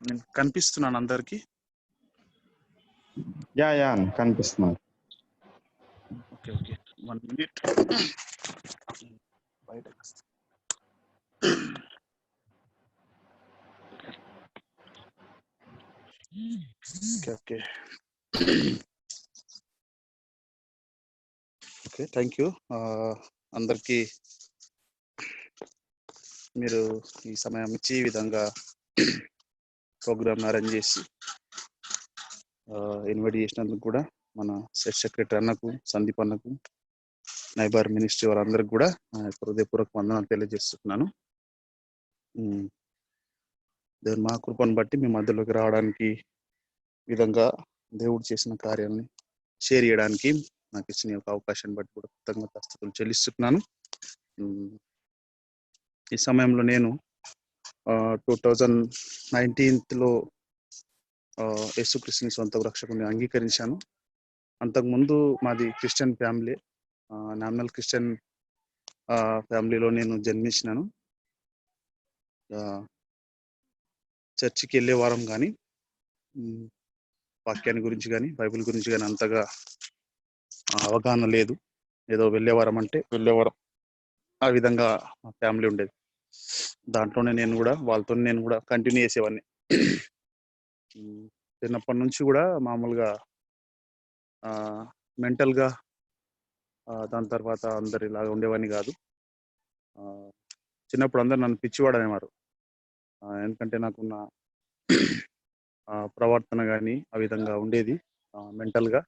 నేను కనిపిస్తున్నాను అందరికి. యా కనిపిస్తున్నారు. Okay 1 minute. బయటకు వస్తా. ఓకే థ్యాంక్ యూ అందరికీ. మీరు ఈ సమయం ఇచ్చి ఈ విధంగా ప్రోగ్రామ్ అరేంజ్ చేసి ఇన్వైట్ చేసినందుకు కూడా మన సెట్ సెక్రటరీ అన్నకు, సందీప్ అన్నకు, నైబార్ మినిస్ట్రీ వారందరికి కూడా హృదయపూర్వక వందనాలు తెలియజేస్తున్నాను. దేవుని మా కృపను బట్టి మీ మధ్యలోకి రావడానికి, విధంగా దేవుడు చేసిన కార్యాలని షేర్ చేయడానికి నాకు ఇచ్చిన ఒక అవకాశాన్ని బట్టి కూడా కృతజ్ఞతాస్తుతులు చెల్లిస్తున్నాను. ఈ సమయంలో నేను 2019లో యేసుక్రీస్తుని సొంత రక్షకుని అంగీకరించాను. అంతకుముందు మాది క్రిస్టియన్ ఫ్యామిలీ, నామినల్ క్రిస్టియన్ ఫ్యామిలీలో నేను జన్మించినాను. చర్చికి వెళ్ళే వారం కానీ, వాక్యాన్ని గురించి కానీ, బైబిల్ గురించి కానీ అంతగా అవగాహన లేదు. ఏదో వెళ్ళేవారం అంటే వెళ్ళేవారం, ఆ విధంగా మా ఫ్యామిలీ ఉండేది. దాంట్లోనే వాళ్ళతో నేను కూడా కంటిన్యూ చేసేవాడిని. చిన్నప్పటి నుంచి కూడా మామూలుగా మెంటల్గా, దాని తర్వాత అందరు ఇలాగా ఉండేవాడిని కాదు. చిన్నప్పుడు అందరు నన్ను పిచ్చివాడు అనేవారు. ఎందుకంటే నాకున్న ప్రవర్తన కానీ ఆ విధంగా ఉండేది. మెంటల్గా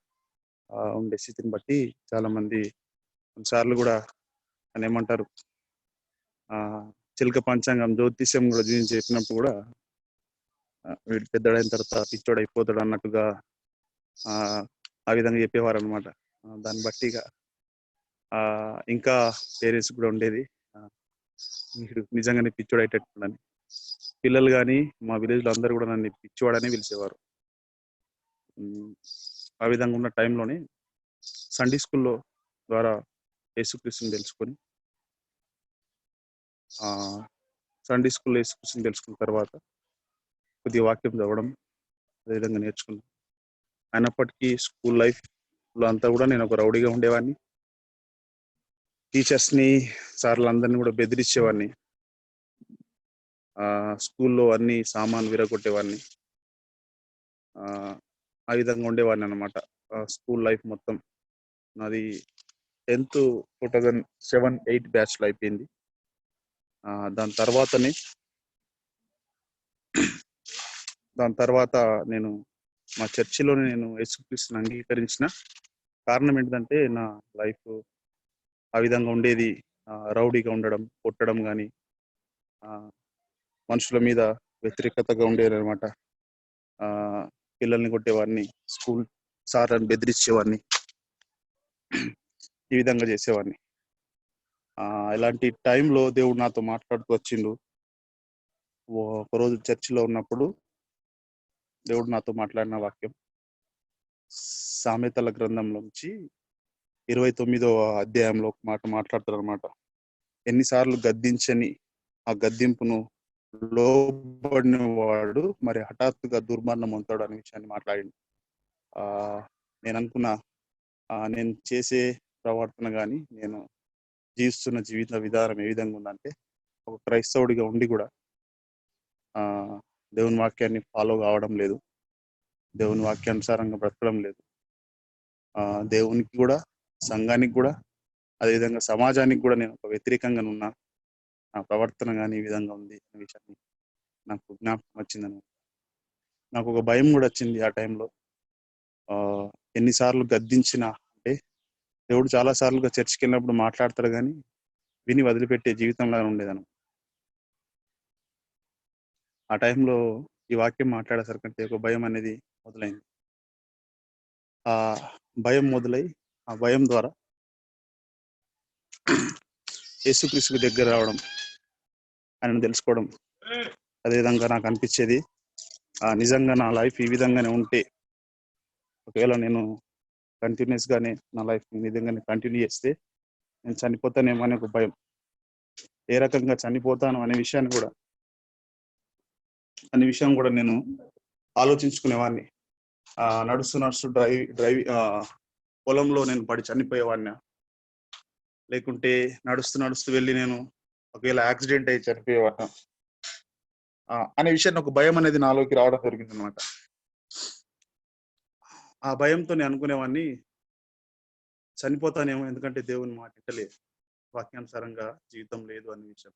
ఉండే స్థితిని బట్టి చాలామంది కొన్నిసార్లు కూడా అని ఏమంటారు, చిలక పంచాంగం జ్యోతిష్యం కూడా జీవించి చెప్పినప్పుడు కూడా వీడు పెద్దడైన తర్వాత పిచ్చోడు అయిపోతాడు అన్నట్టుగా ఆ విధంగా చెప్పేవారు అనమాట. దాన్ని బట్టి ఇంకా పేరెంట్స్ కూడా ఉండేది, వీడు నిజంగానే పిచ్చోడు అయ్యేటట్టుని. పిల్లలు కానీ మా విలేజ్లో అందరూ కూడా నన్ను పిచ్చివాడని పిలిచేవారు. ఆ విధంగా ఉన్న టైంలోనే సండే స్కూల్లో ద్వారా యేసుక్రీస్తుని తెలుసుకొని, సండే స్కూల్లో యేసుక్రీస్తుని తెలుసుకున్న తర్వాత కొద్దిగా వాక్యం చదవడం అదేవిధంగా నేర్చుకున్నాను. అయినప్పటికీ స్కూల్ లైఫ్లో అంతా కూడా నేను ఒక రౌడీగా ఉండేవాడిని. టీచర్స్ని, సార్లందరినీ కూడా బెదిరించేవాడిని. స్కూల్లో అన్ని సామాన్లు విరగొట్టేవాడిని. ఆ విధంగా ఉండేవాడిని అనమాట. స్కూల్ లైఫ్ మొత్తం నాది 10th 2007-8 బ్యాచ్లో అయిపోయింది. దాని తర్వాత నేను మా చర్చిలోనే నేను యేసుక్రీస్తుని అంగీకరించిన కారణం ఏంటంటే, నా లైఫ్ ఆ విధంగా ఉండేది. రౌడీగా ఉండడం, కొట్టడం కానీ, మనుషుల మీద వ్యతిరేకతగా ఉండేది అనమాట. పిల్లల్ని కొట్టేవాడిని, స్కూల్ సార్లను బెదిరించేవాడిని, ఈ విధంగా చేసేవాడిని. ఇలాంటి టైంలో దేవుడు నాతో మాట్లాడుతూ వచ్చిండు. ఒకరోజు చర్చిలో ఉన్నప్పుడు దేవుడు నాతో మాట్లాడిన వాక్యం సామెతల గ్రంథంలోంచి 29వ అధ్యాయంలో ఒక మాట మాట్లాడతారు అనమాట. ఎన్నిసార్లు గద్దించని ఆ గద్దింపును లోబడిన వాడు మరి హఠాత్తుగా దుర్మరణం పొందుతాడు అనే విషయాన్ని మాట్లాడింది. నేను అనుకున్నా, నేను చేసే ప్రవర్తన కానీ, నేను జీవిస్తున్న జీవిత విధానం ఏ విధంగా ఉందంటే, ఒక క్రైస్తవుడిగా ఉండి కూడా దేవుని వాక్యాన్ని ఫాలో కావడం లేదు, దేవుని వాక్యానుసారంగా బ్రతకడం లేదు, దేవునికి కూడా, సంఘానికి కూడా, అదేవిధంగా సమాజానికి కూడా నేను ఒక వ్యతిరేకంగా ఉన్నా. నా ప్రవర్తన కానీ ఈ విధంగా ఉంది అనే విషయాన్ని నాకు జ్ఞాపకం వచ్చిందని, నాకు ఒక భయం కూడా వచ్చింది ఆ టైంలో. ఎన్నిసార్లు గద్దించినా అంటే, దేవుడు చాలాసార్లుగా చర్చికి వెళ్ళినప్పుడు మాట్లాడతాడు కానీ విని వదిలిపెట్టే జీవితంలా ఉండేదను. ఆ టైంలో ఈ వాక్యం మాట్లాడేసరికంటే ఒక భయం అనేది మొదలైంది. ఆ భయం మొదలై, ఆ భయం ద్వారా యేసుక్రీస్తుకి దగ్గర రావడం, ఆయనను తెలుసుకోవడం, అదేవిధంగా నాకు అనిపించేది, నిజంగా నా లైఫ్ ఈ విధంగానే ఉంటే, ఒకవేళ నేను కంటిన్యూస్గానే నా లైఫ్ ఈ విధంగానే కంటిన్యూ చేస్తే నేను చనిపోతానేమో అనే ఒక భయం. ఏ రకంగా చనిపోతాను అనే విషయాన్ని కూడా అనే విషయం కూడా నేను ఆలోచించుకునేవాడిని. నడుస్తూ నడుస్తూ డ్రైవ్ పొలంలో నేను పడి చనిపోయేవాడిని, లేకుంటే నడుస్తూ నడుస్తూ వెళ్ళి నేను ఒకవేళ యాక్సిడెంట్ అయ్యి చనిపోయేవాడిని అనే విషయాన్ని ఒక భయం అనేది నాలోకి రావడం జరిగింది అనమాట. ఆ భయంతో నేను అనుకునేవాడిని చనిపోతానేమో, ఎందుకంటే దేవుని మాట వింటలేదు, వాక్యానుసారంగా జీవితం లేదు అనే విషయం.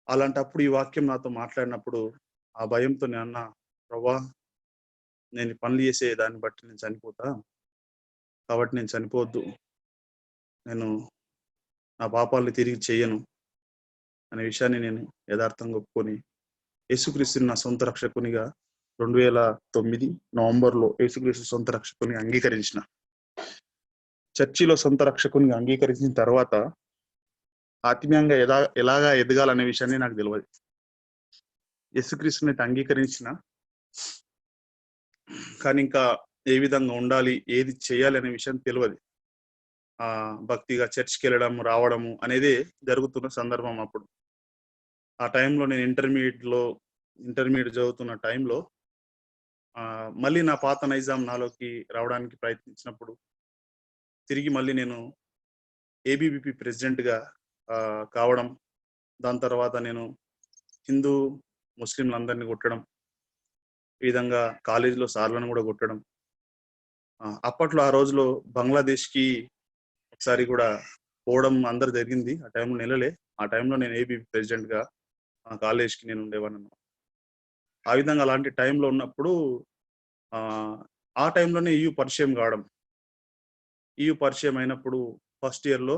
అలాంటప్పుడు ఈ వాక్యం నాతో మాట్లాడినప్పుడు ఆ భయంతో నేను అన్నా, ప్రభా, నేను పనులు చేసే దాన్ని బట్టి నేను చనిపోతా, కాబట్టి నేను చనిపోవద్దు, నేను నా పాపాలను తిరిగి చెయ్యను అనే విషయాన్ని నేను యథార్థంగా ఒప్పుకొని యేసుక్రీస్తుని నా సొంత రక్షకునిగా 2009 నవంబర్లో యేసుక్రీస్తు సొంత రక్షకుని అంగీకరించిన. చర్చిలో సొంత రక్షకునిగా అంగీకరించిన తర్వాత ఆత్మీయంగా ఎలాగా ఎదగాలనే విషయాన్ని నాకు తెలియదు. యేసుక్రీస్తుని అయితే అంగీకరించిన, కానీ ఇంకా ఏ విధంగా ఉండాలి, ఏది చేయాలి అనే విషయం తెలియదు. భక్తిగా చర్చ్కి వెళ్ళడం రావడము అనేది జరుగుతున్న సందర్భం అప్పుడు. ఆ టైంలో నేను ఇంటర్మీడియట్ చదువుతున్న టైంలో మళ్ళీ నా పాత నైజాం నాలోకి రావడానికి ప్రయత్నించినప్పుడు తిరిగి మళ్ళీ నేను ఏబీవీపీ ప్రెసిడెంట్గా కావడం, దాని తర్వాత నేను హిందూ ముస్లింలందరినీ కొట్టడం, ఈ విధంగా కాలేజీలో సార్లను కూడా కొట్టడం. అప్పట్లో ఆ రోజులో బంగ్లాదేశ్కి ఒకసారి కూడా పోవడం అందరు జరిగింది. ఆ టైంలో నెలలే. ఆ టైంలో నేను ఏబీవీపీ ప్రెసిడెంట్గా కాలేజ్కి నేను ఉండేవాడిని. ఆ విధంగా అలాంటి టైంలో ఉన్నప్పుడు ఆ టైంలోనే EU పరిచయం కావడం. EU పరిచయం అయినప్పుడు ఫస్ట్ ఇయర్లో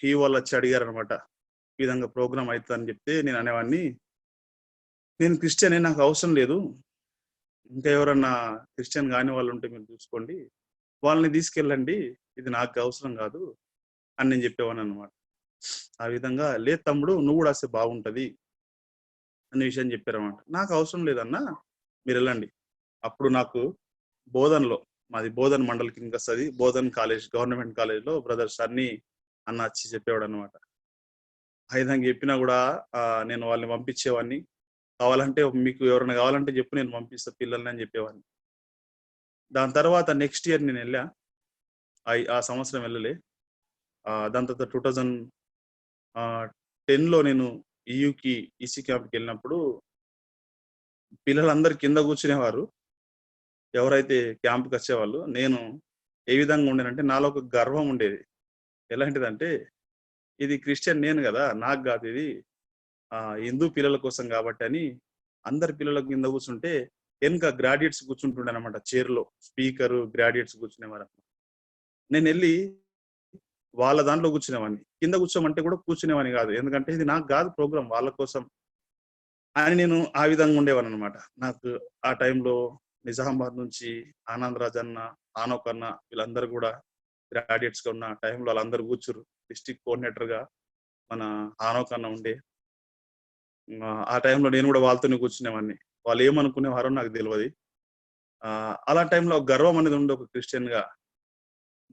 EU వాళ్ళు వచ్చి అడిగారు అనమాట, ఈ విధంగా ప్రోగ్రామ్ అవుతుందని చెప్తే నేను అనేవాడిని, నేను క్రిస్టియనే, నాకు అవసరం లేదు, ఇంకా ఎవరన్నా క్రిస్టియన్ కాని వాళ్ళు ఉంటే మీరు చూసుకోండి, వాళ్ళని తీసుకెళ్ళండి, ఇది నాకు అవసరం కాదు అని నేను చెప్పేవాడిని అనమాట. ఆ విధంగా, లేదు తమ్ముడు, నువ్వు కూడా వస్తే బాగుంటది అనే విషయం చెప్పారన్నమాట. నాకు అవసరం లేదన్నా, మీరు వెళ్ళండి. అప్పుడు నాకు బోధన్లో, మాది బోధన్ మండల్ కిందకి వస్తుంది, బోధన్ కాలేజ్, గవర్నమెంట్ కాలేజ్లో బ్రదర్ సన్నీ అన్న వచ్చి చెప్పేవాడు అనమాట. ఆ విధంగా చెప్పినా కూడా నేను వాళ్ళని పంపించేవాడిని. కావాలంటే మీకు ఎవరైనా కావాలంటే చెప్పు, నేను పంపిస్తా పిల్లల్ని అని చెప్పేవాడిని. దాని తర్వాత నెక్స్ట్ ఇయర్ నేను వెళ్ళా, ఆ సంవత్సరం వెళ్ళలే. దాని తర్వాత 2010లో నేను EUకి EC క్యాంప్కి వెళ్ళినప్పుడు పిల్లలందరూ కింద కూర్చునేవారు, ఎవరైతే క్యాంప్కి వచ్చేవాళ్ళు. నేను ఏ విధంగా ఉండేనంటే, నాలో ఒక గర్వం ఉండేది. ఎలాంటిదంటే, ఇది క్రిస్టియన్ నేను కదా, నాకు కాదు ఇది, హిందూ పిల్లల కోసం కాబట్టి అని అందరి పిల్లల కింద కూర్చుంటే వెనుక గ్రాడ్యుయేట్స్ కూర్చుంటుండే అనమాట, చైర్లో స్పీకరు గ్రాడ్యుయేట్స్ కూర్చునేవారు. నేను వెళ్ళి వాళ్ళ దాంట్లో కూర్చునేవాడిని. కింద కూర్చోమంటే కూడా కూర్చునేవాడిని కాదు, ఎందుకంటే ఇది నాకు కాదు ప్రోగ్రామ్, వాళ్ళ కోసం అని నేను ఆ విధంగా ఉండేవాడిని అనమాట. నాకు ఆ టైంలో నిజామాబాద్ నుంచి ఆనంద్ రాజ్ అన్న, ఆనోక్ అన్న, వీళ్ళందరూ కూడా గ్రాడ్యుయేట్స్ గా ఉన్న టైంలో వాళ్ళందరూ కూర్చురు. డిస్ట్రిక్ట్ కోఆర్డినేటర్ గా మన ఆనోక్ అన్న ఉండే. ఆ టైంలో నేను కూడా వాళ్ళతోనే కూర్చునేవాడిని. వాళ్ళు ఏమనుకునేవారో నాకు తెలియదు. అలా టైంలో గర్వం అనేది ఉండే ఒక క్రిస్టియన్ గా.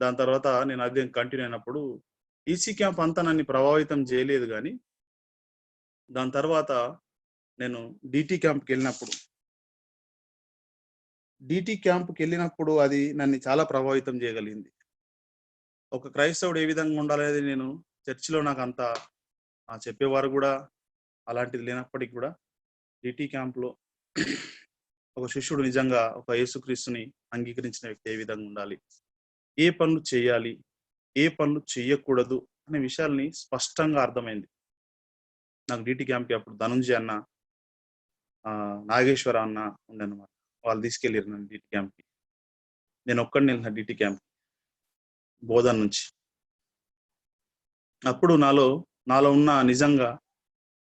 దాని తర్వాత నేను అదే కంటిన్యూ అయినప్పుడు EC క్యాంప్ అంతా నన్ను ప్రభావితం చేయలేదు, కానీ దాని తర్వాత నేను DT క్యాంప్కి వెళ్ళినప్పుడు అది నన్ను చాలా ప్రభావితం చేయగలిగింది. ఒక క్రైస్తవుడు ఏ విధంగా ఉండాలనేది నేను చర్చిలో నాకు అంత చెప్పేవారు కూడా అలాంటిది లేనప్పటికీ కూడా DT క్యాంప్లో ఒక శిష్యుడు నిజంగా ఒక యేసుక్రీస్తుని అంగీకరించిన వ్యక్తి ఏ విధంగా ఉండాలి, ఏ పనులు చేయాలి, ఏ పనులు చేయకూడదు అనే విషయాల్ని స్పష్టంగా అర్థమైంది నాకు. DT క్యాంప్కి అప్పుడు ధనుంజయ అన్న, నాగేశ్వర అన్న ఉండనమాట, వాళ్ళు తీసుకెళ్ళారు నన్ను DT క్యాంప్కి. నేను ఒక్కడిని వెళ్ళిన DT క్యాంప్ బోధన్ నుంచి. అప్పుడు నాలో ఉన్న నిజంగా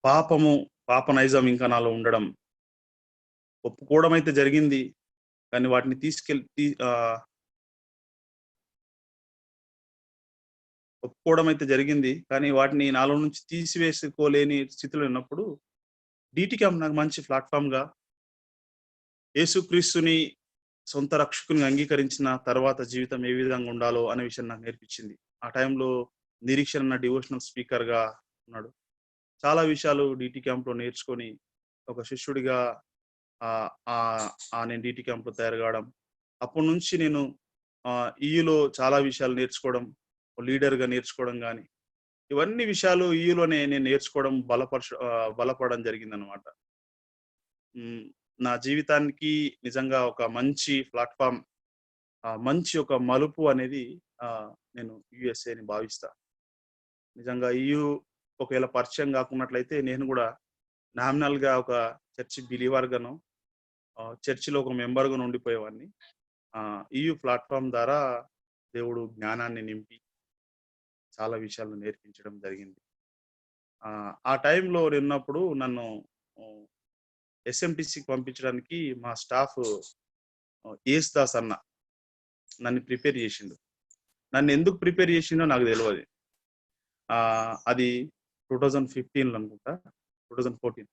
పాప నైజం ఇంకా నాలో ఉండడం ఒప్పుకోవడం అయితే జరిగింది, కానీ వాటిని ఒప్పుకోవడం అయితే జరిగింది, కానీ వాటిని నాలో నుంచి తీసివేసుకోలేని స్థితిలో ఉన్నప్పుడు DT క్యాంప్ నాకు మంచి ప్లాట్ఫామ్ గా యేసుక్రీస్తుని సొంత రక్షకుని అంగీకరించిన తర్వాత జీవితం ఏ విధంగా ఉండాలో అనే విషయం నాకు నేర్పించింది. ఆ టైంలో నిరీక్షణ డివోషనల్ స్పీకర్ గా ఉన్నాడు. చాలా విషయాలు డీటీ క్యాంప్‌లో నేర్చుకొని, ఒక శిష్యుడిగా ఆహ్, ఆహ్, నేను డీటీ క్యాంప్‌లో తయారు కావడం. అప్పటినుంచి నేను ఈయూలో చాలా విషయాలు నేర్చుకోవడం, లీడర్‌గా నేర్చుకోవడం గాని, ఇవన్నీ విషయాలు ఈయూలోనే నేను నేర్చుకోవడం, బలపడడం జరిగిందనమాట. హ్మ్. నా జీవితానికి నిజంగా ఒక మంచి ప్లాట్‌ఫార్మ్, మంచి ఒక మలుపు అనేది నేను యూఎస్ఏ అని భావిస్తా. నిజంగా ఈయూ ఒకవేళ పరిచయం గాకున్నట్లయితే నేను గూడా నామినల్‌గా ఒక చర్చ్ బిలీవర్‌గానో, చర్చ్‌లో ఒక మెంబర్‌గానో ఉండిపోయేవాడిని. ఈయూ ప్లాట్‌ఫార్మ్ ద్వారా దేవుడు జ్ఞానాన్ని నింపి చాలా విషయాలు నేర్పించడం జరిగింది. ఆ టైంలో నేనున్నప్పుడు నన్ను హ్మ్, ఎస్ఎంటీసీకి పంపించడానికి మా స్టాఫ్ యేసుదాస్ అన్న నన్ను ప్రిపేర్ జేషిండు. నన్నెందుకు ప్రిపేర్ జేషిండో నాకు దెలవది. అది 2015లో అనుకుంటా. 2014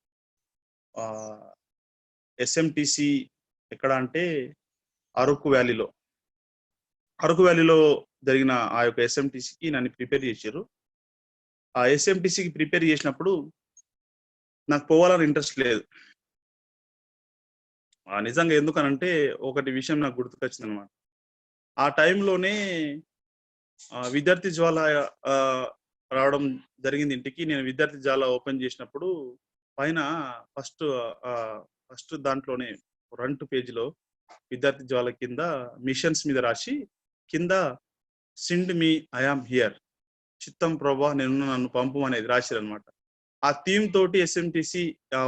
ఆహ్, ఎస్ఎంటీసీ ఎక్కడ అంటే అరకు వ్యాలీలో. అరకు వ్యాలీలో జరిగిన ఆ యొక్క ఎస్ఎంటీసీకి నన్ను ప్రిపేర్ జేషిర్రు. ఆ ఎస్ఎంటీసీకి ప్రిపేర్ జేసినప్పుడు నాకు పోవాలని ఇంట్రెస్ట్ లేదు. నిజంగా ఎందుకనంటే ఒకటి విషయం నాకు గుర్తుకొచ్చిందనమాట. ఆ టైంలోనే విద్యార్థి జ్వాల ఆహ్, రావడం జరిగింది ఇంటికి. నేను విద్యార్థి జ్వాల ఓపెన్ జేసినప్పుడు పైన ఫస్ట్ ఆహ్, ఫస్ట్ దాంట్లోనే ఫ్రంట్ పేజ్‌లో విద్యార్థి జ్వాల కింద మిషన్స్ మీద రాసి, కింద send me I am here. చిత్తం ప్రభా నేనున్న నన్ను పంపు అనేది రాసిరనమాట. ఆ థీమ్ తోటి ఎస్ఎంటీసీ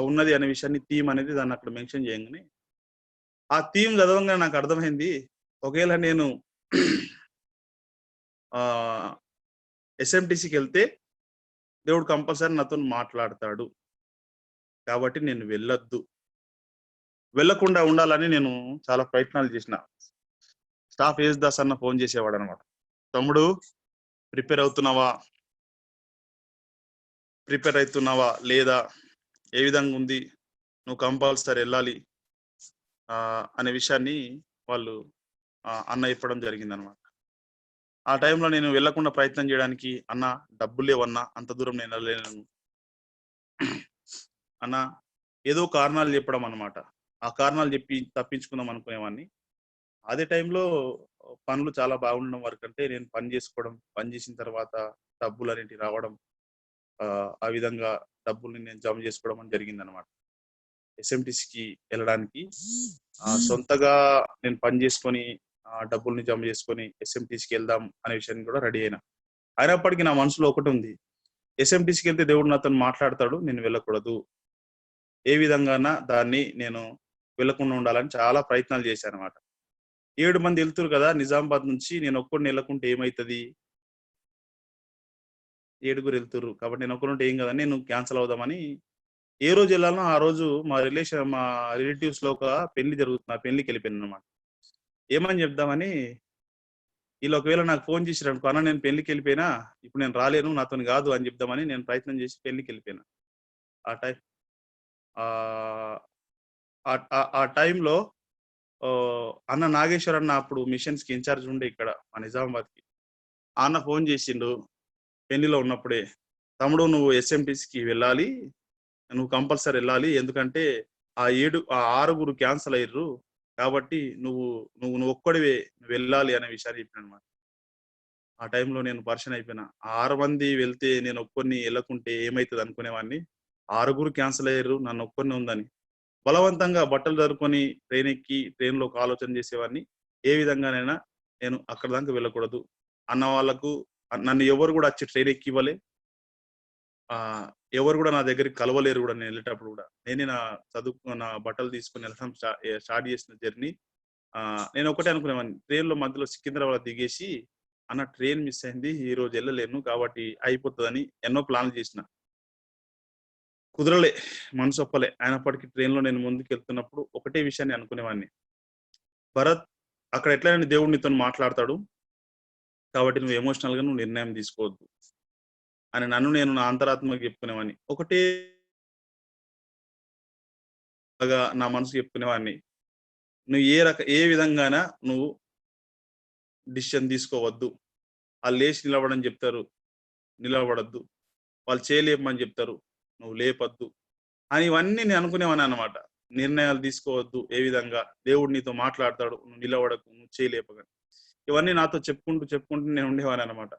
ఉన్నది అనే విషయాన్ని థీమ్ అనేది దాన్నక్కడ మెన్షన్ చేయంగానే, ఆ థీమ్ చదవంగానే నాకర్థమైంది. ఒకవేళ నేను ఆహ్, ఎస్ఎంటీసీకెళ్తే దేవుడు కంపల్సరీ నాతోని మాట్లాడతాడు. కాబట్టి నేను వెళ్ళొద్దు. వెళ్ళకుండా ఉండాలని నేను చాలా ప్రయత్నాలు చేసిన. స్టాఫ్ యేసుదాస్ అన్న ఫోను చేసేవాడనమాట. "తమ్ముడు ప్రిపేర్ అవుతున్నావా? ప్రిపేర్ అయితున్నావా? లేదా? ఏ విధంగా ఉంది? నువ్వు కంపల్సరీ ఎళ్ళాలి." అనే విషయాన్ని వాళ్ళు అన్న చెప్పడం జరిగిందనమాట. ఆ టైంలో నేను వెళ్ళకుండా ప్రయత్నం చేయడానికి, "అన్న డబ్బులు లేవన్నా, అంత దూరం నేను ఎళ్ళలేను." అన్న ఏదో కారణాలు చెప్పడం అన్నమాట. ఆ కారణాలు చెప్పి తప్పించుకుందాం అనుకునేవాడిని. అదే టైంలో పనులు చాలా బాగుండడం వరకంటే నేను పని చేసుకోవడం, పని చేసిన తర్వాత డబ్బులనేటివి రావడం, ఆ విధంగా డబ్బుల్ని నేను జమ చేసుకోవడం అని జరిగిందనమాట. ఎస్ఎంటీసీకి ఎళ్ళడానికి సొంతగా నేను పని చేసుకొని, డబ్బుల్ని జమ చేసుకొని ఎస్ఎంటీసీకి ఎళ్దాం అనే విషయాన్ని కూడా రెడీ అయినా. అయినప్పటికీ నా మనసులో ఒకటుంది. ఎస్ఎంటీసీకెళ్తే దేవుడు నాతోని మాట్లాడతాడు. నేను వెళ్ళకూడదు. ఏ విధంగాన దాన్ని నేను వెళ్ళకుండా ఉండాలని చాలా ప్రయత్నాలు చేశానన్నమాట. 7 మంది ఎళ్తుర్రు కదా! నిజామాబాద్ నుంచి నేనొక్కడిని ఎళ్ళకుంటే ఏమైతది? ఏడుగురు ఎళ్తుర్రు. కాబట్టి నేనొక్కడుంటే ఏం కాదని నేను క్యాన్సెల్ అవుదామని ఏ రోజు ఎళ్ళాలనో ఆ రోజు మా రిలేటివ్స్‌లో ఒక పెళ్లి జరుగుతుంది. ఆ పెళ్ళికెళ్ళిపోయానన్నమాట. ఏమని చెప్దామని ఈళ్ళు ఒకవేళ నాకు ఫోను చేసిరనుకో, "అన్న నేను పెళ్ళికెళ్ళిపోయినా, ఇప్పుడు నేను రాలేను. నాతోని కాదు" అని చెప్దామని నేను ప్రయత్నం చేసి పెళ్ళికెళ్ళిపోయినా. ఆ టై ఆహ్, ఆ టైంలో అన్న నాగేశ్వర్ అన్న అప్పుడు మిషన్స్‌కి ఇన్‌చార్జ్ ఉండే ఇక్కడ మా నిజామాబాద్‌కి. ఆ అన్న ఫోను చేసిండు పెళ్లిలో ఉన్నప్పుడే. "తమ్ముడు నువ్వు ఎస్ఎంటీసీకి వెళ్ళాలి. నువ్వు కంపల్సరీ ఎళ్ళాలి. ఎందుకంటే ఆ ఆరుగురు క్యాన్సెల్ అయ్యిర్రు. కాబట్టి నువ్వొక్కడివే వెళ్ళాలి" అనే విషయాన్ని చెప్పాడన్నమాట. ఆ టైంలో నేను పరేషాన్ అయిపోయినా. ఆ 6 మంది వెళ్తే నేనొక్కడిని ఎళ్ళకుంటే ఏమైతది అనుకునేవాడిని. ఆరుగురు క్యాన్సెల్ అయ్యిర్రు. నన్నొక్కడినే ఉందని. బలవంతంగా బట్టలు సర్దుకొని ట్రైనెక్కి, ట్రైన్‌లో ఒక ఆలోచన చేసేవాడిని. ఏ విధంగానైనా నేను అక్కడి దాకా వెళ్ళకూడదు. అన్న వాళ్ళకు నన్ను ఎవరు గూడా వచ్చి ట్రైన్ ఎక్కివ్వలే. ఆహ్, ఎవరు గూడా నా దగ్గరికి కలవలేరు గూడా నేనెళ్ళేటప్పుడు గూడా. నేనే నా బట్టలు తీసుకొని ఎళ్ళడం స్టార్ట్ చేసిన జర్నీ. నేనొక్కటే అనుకునేవాడిని. ట్రైన్‌లో మధ్యలో సికింద్రాబాద్ దిగేసి, అన్న ట్రైన్ మిస్ అయింది. ఈరోజు ఎళ్ళలేను. కాబట్టి అయిపోతదని ఎన్నో ప్లాన్లు చేసిన. కుదరలే. మనసొప్పలే. అయినప్పటికీ ట్రైన్‌లో నేను ముందుకెళ్తున్నప్పుడు ఒకటే విషయాన్ని అనుకునేవాడిని. భరత్ అక్కడ ఎట్లైనా దేవుడు నీతోని మాట్లాడతాడు. కాబట్టి నువ్వు ఎమోషనల్‌గా నిర్ణయం తీసుకోవద్దు. అని నన్ను నేను నా అంతరాత్మకి చెప్పుకునేవాడిని. నా మనసుకి చెప్పుకునేవాడిని. నువ్వు ఏ విధంగాన నువ్వు డిసిషన్ తీసుకోవద్దు. ఆళ్ళు లేచి నిలబడని చెప్తారు. నిలబడొద్దు. వాళ్ళు చేయలేపమని చెప్తారు. నువ్వు లేపొద్దు అని ఇవన్నీ నేను అనుకునేవాడిని అనమాట. నిర్ణయాలు తీసుకోవద్దు. ఏ విధంగా దేవుడు నీతో మాట్లాడతాడు. నువ్వు నిలబడకు, నువ్వు చేయలేపగని. ఇవన్నీ నాతో చెప్పుకుంటూ నేను ఉండేవాడిని అనమాట.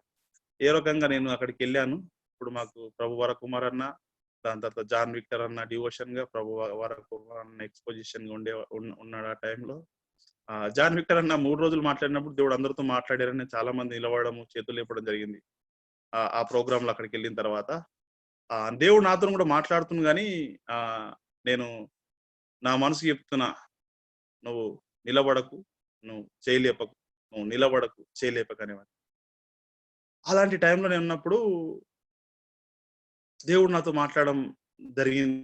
ఏ రకంగా నేను అక్కడికెళ్ళాను. ఇప్పుడు మాకు ప్రభు వరకుమార్ అన్న, దాని తర్వాత జాన్ విక్టర్ అన్న డివోషన్‌గా, ప్రభు వరకుమార్ అన్న ఎక్స్‌పోజిషన్‌గా ఉన్నాడు ఆ టైంలో. జాన్ విక్టర్ అన్న 3 రోజులు మాట్లాడినప్పుడు దేవుడు అందరితో మాట్లాడారని చాలా మంది నిలబడము, చేతులు లేపడం జరిగింది. ఆ ప్రోగ్రామ్‌లో అక్కడికెళ్ళిన తర్వాత. దేవుడు నాతోని కూడా గానీ నేను నా మనసుకి చెప్తున్నా, "నువ్వు నిలబడకు, నువ్వు చేయలేపకు, నువ్వు నిలబడకు, చేయలేపకు" అనేవాడు. అలాంటి టైంలో నేనున్నప్పుడు దేవుడు నాతో మాట్లాడడం జరిగింది.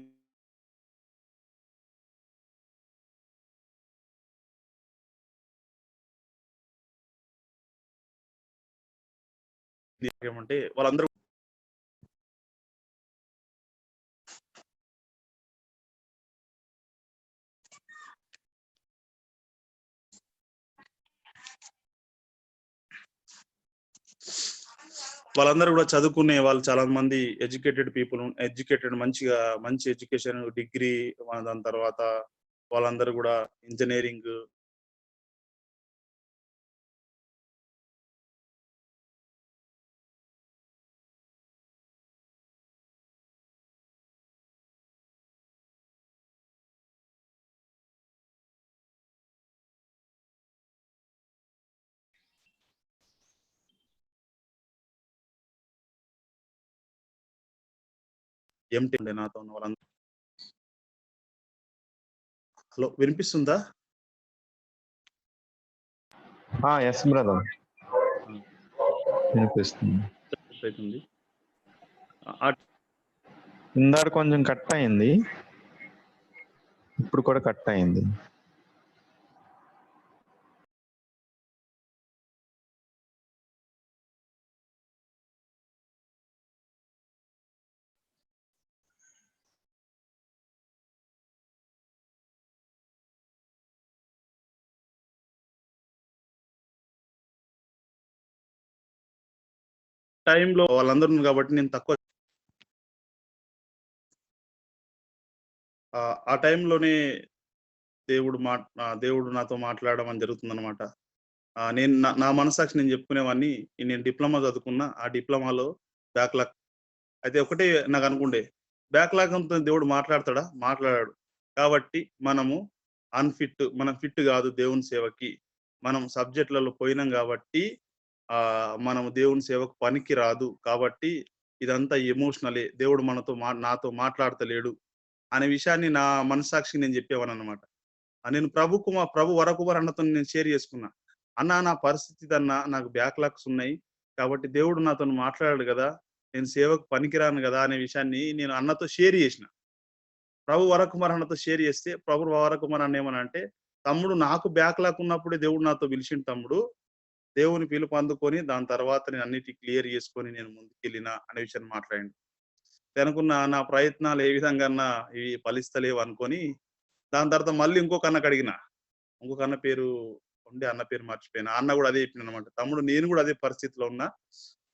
ఏమంటే వాళ్ళందరూ వాళ్ళందరూ గూడా చదువుకునే వాళ్ళు చాలా మంది ఎడ్యుకేటెడ్ మంచి ఎడ్యుకేషన్ డిగ్రీ దాని తర్వాత వాళ్ళందరూ గూడా ఇంజినీరింగ్ ఎంటీ ఉండే నాతో ఉన్న వాళ్ళందరూ. హలో! వినిపిస్తుందా? ఎస్ బ్రదర్, వినిపిస్తుంది. అయితుంది. ఇందాక కొంచెం కట్ అయింది, ఇప్పుడు కూడా కట్ అయింది. టైంలో వాళ్ళందరూ కాబట్టి నేను తక్కువ ఆ టైంలోనే దేవుడు నాతో మాట్లాడడం అని జరుగుతుందనమాట. నేను నా మనస్సాక్షి నేను చెప్పుకునేవాడిని. నేను డిప్లొమా చదువుకున్నా. ఆ డిప్లొమాలో బ్యాక్‌లాగ్ అయితే ఒకటే నాకనుకుండే, బ్యాక్‌లాగ్‌తో దేవుడు మాట్లాడతాడా? మాట్లాడడు. కాబట్టి మనం ఫిట్ గాదు దేవుని సేవకి. మనం సబ్జెక్ట్‌లలో పోయినాం గాబట్టి, మనం దేవుని సేవకు పనికి రాదు. కాబట్టి ఇదంతా ఎమోషనలే. దేవుడు నాతో మాట్లాడతలేడు అనే విషయాన్ని నా మనస్సాక్షికి నేను చెప్పేవాడిననమాట. నేను ప్రభు వరకుమార్ అన్నతోని నేను షేర్ చేసుకున్నా. "అన్నా నా పరిస్థితి ఇదన్నా. నాకు బ్యాక్‌లాగ్స్ ఉన్నాయి. కాబట్టి దేవుడు నాతోని మాట్లాడాడు గదా! నేను సేవకు పనికిరాను గదా!" అనే విషయాన్ని నేను అన్నతో షేర్ చేసిన. ప్రభు వరకుమార్ అన్నతో షేర్ చేస్తే, ప్రభు వరకుమార్ అన్న ఏమనంటే, "తమ్ముడు నాకు బ్యాక్‌లాగ్ ఉన్నప్పుడే దేవుడు నాతో పిలిచిండు తమ్ముడు. దేవుని పిలుపు అందుకొని దాని తర్వాత నేను అన్నిటిని క్లియర్ చేసుకొని నేను ముందుకెళ్ళినా" అనే విషయాన్ని మాట్లాడిండు. అనుకున్న నా ప్రయత్నాలు ఏ విధంగాన్నా ఇవి ఫలిస్తలేవు అనుకోని, దాని తర్వాత మళ్ళీ ఇంకొక అన్నకడిగిన. ఇంకొక అన్న పేరు ఉండే అన్న పేరు మర్చిపోయినా. ఆ అన్న గూడా అదే చెప్పిండనమాట. "తమ్ముడు నేను గూడా అదే పరిస్థితిలో ఉన్నా.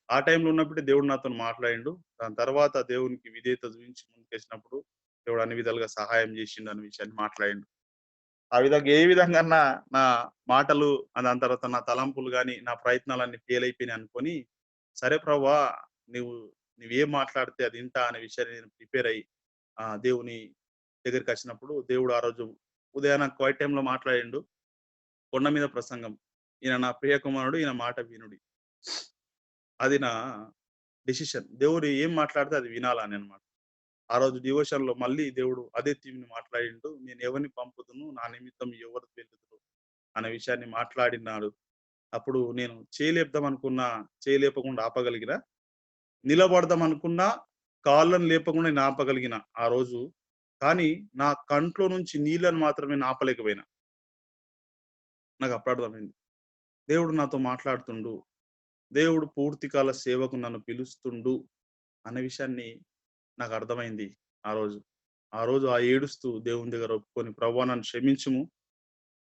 ఆ టైంలో ఉన్నప్పుడే దేవుడు నాతోని మాట్లాడిండు. దాని తర్వాత దేవునికి విధేయత చూయించి ముందుకేసినప్పుడు దేవుడు అన్ని విధాలుగా సహాయం చేసిండు" అనే విషయాన్ని మాట్లాడిండు. ఆ విధంగా ఏ విధంగాన్నా నా మాటలు దాని తర్వాత నా తలంపులు గాని, నా ప్రయత్నాలన్నీ ఫెయిల్ అయిపోయినాయి అనుకోని, సరే ప్రభువా! నువ్వు నువ్వేం మాట్లాడితే అది ఇంటా అనే విషయాన్ని నేను ప్రిపేర్ అయ్యి, దేవుని దగ్గరికచ్చినప్పుడు దేవుడు ఆ రోజు ఉదయాన క్వైట్ టైమ్‌లో మాట్లాడిండు. కొండ మీద ప్రసంగం. ఈయన నా ప్రియ కుమారుడు, ఈయన మాట వినుడి. అది నా డెసిషన్. దేవుడు ఏం మాట్లాడితే అది వినాలని అన్నమాట. ఆ రోజు డివోషన్‌లో మళ్ళీ దేవుడు అదే థీమ్‌ని మాట్లాడిండు. నేను ఎవరిని పంపుదును, నా నిమిత్తం ఎవరు వెళ్ళుదురు అనే విషయాన్ని మాట్లాడినాడు. అప్పుడు నేను చేయలేపుదాం అనుకున్నా, చేయలేపకుండా ఆపగలిగిన. నిలబడదాం అనుకున్నా, కాళ్ళను లేపకుండా నేను ఆపగలిగిన ఆ రోజు. కానీ నా కంట్లో నుంచి నీళ్ళని మాత్రమే నేను ఆపలేకపోయినా. నాకప్పుడు అర్థమైంది. దేవుడు నాతో మాట్లాడుతుండు. దేవుడు పూర్తి కాల సేవకు నన్ను పిలుస్తుండు అనే విషయాన్ని నాకర్థమైంది ఆ రోజు. ఆ రోజు ఏడుస్తూ దేవుని దగ్గర ఒప్పుకొని, "ప్రభువా నన్ను క్షమించుము.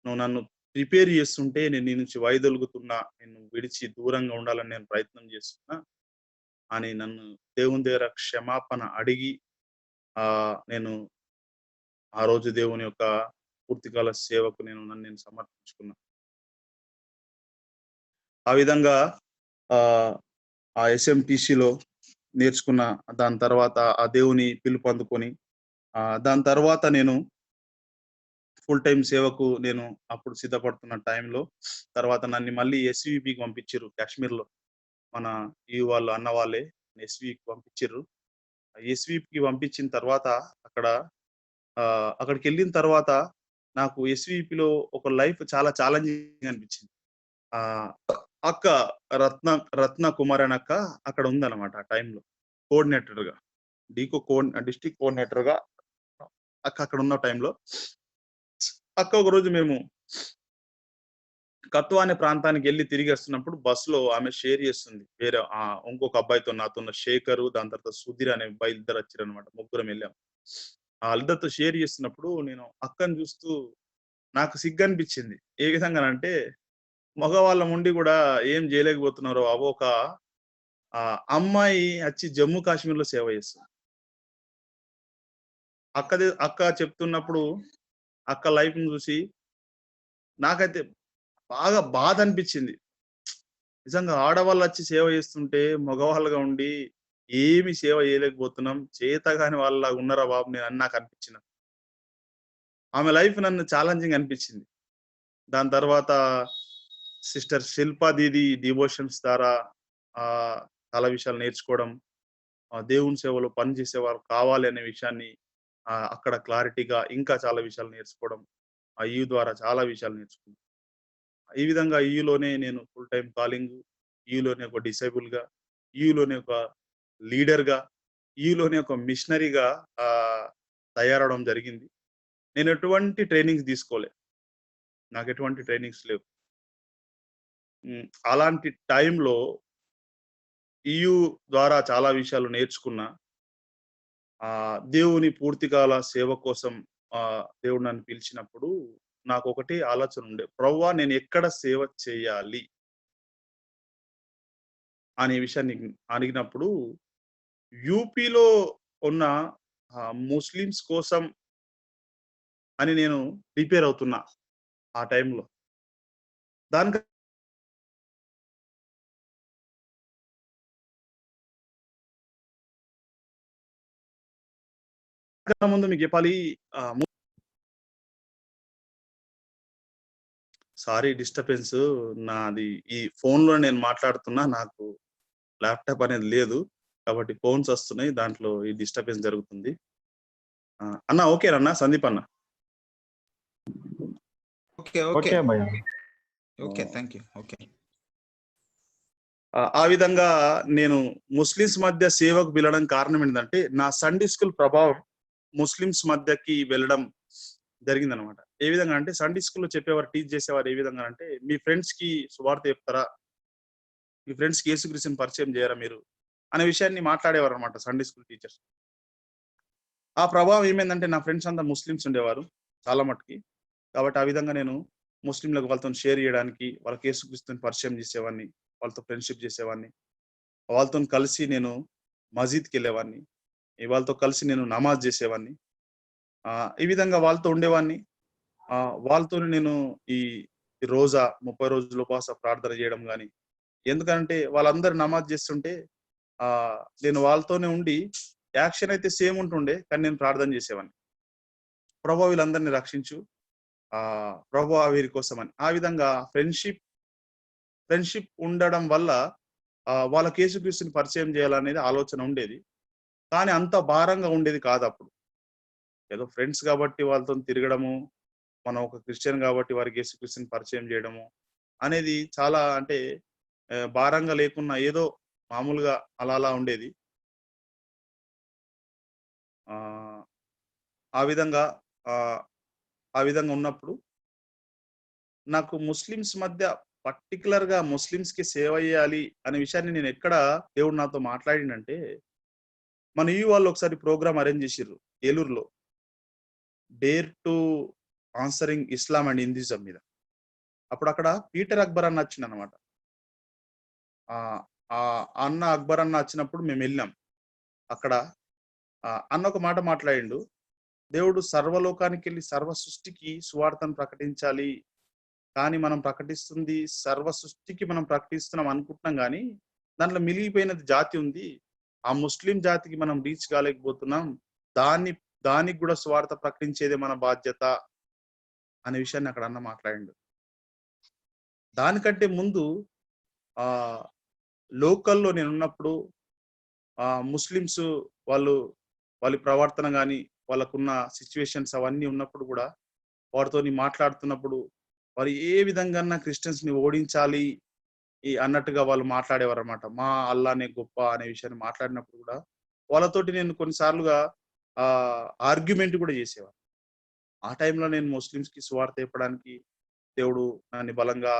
నువ్వు నన్ను ప్రిపేర్ చేస్తుంటే నేను నీ నుంచి వైదొలుగుతున్నా. నిన్ను విడిచి దూరంగా ఉండాలని నేను ప్రయత్నం చేస్తున్నా" అని నన్ను దేవుని దగ్గర క్షమాపణ అడిగి, నేను ఆ రోజు దేవుని యొక్క పూర్తికాల సేవకు నన్ను సమర్పించుకున్నా. ఆ విధంగా ఆ ఎస్ఎంటీసీలో నేర్చుకున్న. దాని తర్వాత ఆ దేవుని పిలుపు అందుకొని దాని తర్వాత నేను ఫుల్ టైమ్ సేవకు అప్పుడు సిద్ధపడుతున్న టైంలో తర్వాత నన్ను మళ్ళీ ఎస్విపికి పంపించారు. కాశ్మీర్లో మన వాళ్ళు అన్న వాళ్ళే ఎస్వికి పంపించారు. ఎస్విపికి పంపించిన తర్వాత అక్కడికి వెళ్ళిన తర్వాత నాకు ఎస్విపిలో ఒక లైఫ్ చాలా ఛాలెంజింగ్ అనిపించింది. ఆ అక్క రత్న రత్న కుమార్ అనే అక్క అక్కడ ఉందన్నమాట. ఆ టైంలో కోఆర్డినేటర్ గా డిస్ట్రిక్ట్ కోఆర్డినేటర్ గా అక్క అక్కడ ఉన్న టైంలో అక్క ఒకరోజు మేము కత్వా అనే ప్రాంతానికి వెళ్ళి తిరిగి వస్తున్నప్పుడు బస్సులో ఆమె షేర్ చేస్తుంది. వేరే ఇంకొక అబ్బాయితో నాతో ఉన్న శేఖరు, దాని తర్వాత సుధీర్ అనే అబ్బాయి ఇద్దరు వచ్చారనమాట. ముగ్గురం వెళ్ళాం. వాళ్ళిద్దరితో షేర్ చేస్తున్నప్పుడు నేను అక్కని చూస్తూ నాకు సిగ్గు అనిపించింది. ఏ విధంగానంటే మగవాళ్ళ ఉండి కూడా ఏం చేయలేకపోతున్నారు. ఒక అమ్మాయి వచ్చి జమ్మూ కాశ్మీర్‌లో సేవ చేస్తుంది. అక్క చెప్తున్నప్పుడు అక్క లైఫ్‌ని చూసి నాకైతే బాగా బాధ అనిపించింది. నిజంగా ఆడవాళ్ళు వచ్చి సేవ చేస్తుంటే మగవాళ్ళుగా ఉండి ఏమి సేవ చేయలేకపోతున్నాం. చేతగాని వాళ్ళలాగా ఉన్నారా బాబు నాకు అనిపించింది. ఆమె లైఫ్ నన్ను ఛాలెంజింగ్ అనిపించింది. దాని తర్వాత సిస్టర్ శిల్పా దీది డివోషన్స్ ద్వారా చాలా విషయాలు నేర్చుకోవడం, దేవుని సేవలో పని చేసేవారు కావాలి అనే విషయాన్ని అక్కడ క్లారిటీగా ఇంకా చాలా విషయాలు నేర్చుకోవడం, ఆ ఈ ద్వారా చాలా విషయాలు నేర్చుకున్నాను. ఈ విధంగా ఈలోనే నేను ఫుల్ టైమ్ కాలింగ్, ఈలోనే ఒక డిసైబుల్ గా, ఈలోనే ఒక లీడర్ గా, ఈలోనే ఒక మిషనరీగా తయారవడం జరిగింది. నేను ఎటువంటి ట్రైనింగ్స్ తీసుకోలే. నాకు ఎటువంటి ట్రైనింగ్స్ లేవు. అలాంటి టైంలో ఈయు ద్వారా చాలా విషయాలు నేర్చుకున్నా. దేవుని పూర్తికాల సేవ కోసం దేవుడు నన్ను పిలిచినప్పుడు నాకొకటే ఆలోచన ఉండే. ప్రభువా నేను ఎక్కడ సేవ చేయాలి? అనే విషయాన్ని అడిగినప్పుడు యూపీలో ఉన్న ముస్లిమ్స్ కోసం అని నేను ప్రిపేర్ అవుతున్నా ఆ టైంలో. దానికన్నా ముందు మీకు చెప్పాలి. Sorry disturbance. నాది ఈ ఫోన్‌లో నేను మాట్లాడుతున్నా. నాకు ల్యాప్‌టాప్ అనేది లేదు. కాబట్టి ఫోన్స్ వస్తున్నాయి. దాంట్లో ఈ డిస్టర్బెన్స్ జరుగుతుంది. అన్న ఓకేనా సందీప్ అన్న? ఓకే. ఓకే భయ్యా. ఓకే. Thank you. ఓకే. ఆ విధంగా నేను ముస్లిమ్స్ మధ్య సేవకు వెళ్ళడం కారణం ఏంటంటే నా సండే స్కూల్ ప్రభావం ముస్లిమ్స్ మధ్యకి వెళ్ళడం జరిగిందనమాట. ఏ విధంగా అంటే సండే స్కూల్‌లో చెప్పేవారు, టీచ్ చేసేవారు ఏ విధంగా అంటే, మీ ఫ్రెండ్స్ కి సువార్త చెప్తారా? మీ ఫ్రెండ్స్ కి యేసుక్రీస్తుని పరిచయం చేయరా మీరు? అనే విషయాన్ని మాట్లాడేవారు అనమాట సండే స్కూల్ టీచర్స్. ఆ ప్రభావం ఏమైందంటే నా ఫ్రెండ్స్ అంతా ముస్లిమ్స్ ఉండేవారు చాలా మట్టుకి. కాబట్టి ఆ విధంగా నేను ముస్లింలకు వాళ్ళతో షేర్ చేయడానికి, వాళ్ళకి యేసుక్రీస్తుని పరిచయం చేసేవాడిని. వాళ్ళతో ఫ్రెండ్‌షిప్ చేసేవాడిని. వాళ్ళతోని కలిసి నేను మసీద్‌కెళ్ళేవాడిని. వాళ్ళతో కలిసి నేను నమాజ్ చేసేవాడిని. ఈ విధంగా వాళ్ళతో ఉండేవాడిని. వాళ్ళతోని నేను ఈ రోజా 30 రోజులు ఉపవాస ప్రార్థన చేయడం గాని, ఎందుకంటే వాళ్ళందరూ నమాజ్ చేస్తుంటే నేను వాళ్ళతోనే ఉండి యాక్షన్ అయితే సేమ్ ఉంటుండే. కానీ నేను ప్రార్థన చేసేవాడిని. ప్రభువా వీళ్ళందరిని రక్షించు. ప్రభువా వీరి కోసమని. ఆ విధంగా ఫ్రెండ్‌షిప్ ఉండడం వల్ల వాళ్ళకి యేసుక్రీస్తుని పరిచయం చేయాలనేది ఆలోచన ఉండేది. కానీ అంత భారంగా ఉండేది కాదప్పుడు. ఏదో ఫ్రెండ్స్ కాబట్టి వాళ్ళతోని తిరగడము, మనం ఒక క్రిస్టియన్ కాబట్టి వారికి యేసుక్రీస్తుని పరిచయం చేయడము అనేది చాలా అంటే భారంగా లేకున్నా ఏదో మామూలుగా అలా ఉండేది. ఆ విధంగా ఆ విధంగా ఉన్నప్పుడు నాకు ముస్లిమ్స్ మధ్య పర్టిక్యులర్‌గా ముస్లిమ్స్‌కి సేవ చేయాలి అనే విషయాన్ని నేను ఎక్కడ దేవుడు నాతో మాట్లాడిండంటే, మన ఈయు వాళ్ళు ఒకసారి ప్రోగ్రామ్ అరేంజ్ చేసిర్రు ఏలూరులో. Dare to answering Islam and Hinduism మీద. అప్పుడు అక్కడ పీటర్ అక్బర్ అన్న వచ్చిండనమాట. అన్న అక్బర్ అన్న వచ్చినప్పుడు మేము వెళ్ళాం. అక్కడ అన్న ఒక మాట మాట్లాడిండు. దేవుడు సర్వలోకానికి వెళ్ళి సర్వ సృష్టికి సువార్తను ప్రకటించాలి. కానీ మనం ప్రకటిస్తుంది సర్వ సృష్టికి మనం ప్రకటిస్తున్నాం అనుకుంటున్నాం గానీ, దాంట్లో మిలిగిపోయినది జాతి ఉంది. ఆ ముస్లిం జాతికి మనం రీచ్ కాలేకపోతున్నాం. దాన్ని దానికి కూడా సువార్త ప్రకటించేదే మన బాధ్యత అనే విషయాన్ని అక్కడ అన్న మాట్లాడిండు. దానికంటే ముందు ఆహ్, లోకల్‌లో నేనున్నప్పుడు ముస్లిమ్స్ వాళ్ళు వాళ్ళ ప్రవర్తన గాని, వాళ్ళకున్న సిట్యుయేషన్స్ అవన్నీ ఉన్నప్పుడు గూడా వారితోని మాట్లాడుతున్నప్పుడు, వారు ఏ విధంగాన్నా క్రిస్టియన్స్‌ని ఓడించాలి అన్నట్టుగా వాళ్ళు మాట్లాడేవారన్నమాట. మా అల్లానే గొప్ప అనే విషయాన్ని మాట్లాడినప్పుడు గూడా, వాళ్ళతోటి నేను కొన్ని సార్లుగా ఆర్గ్యుమెంట్ గూడా చేసేవాడిని. ఆ టైంలో నేను ముస్లిమ్స్‌కి సువార్త చెప్పడానికి దేవుడు నన్ను బలంగా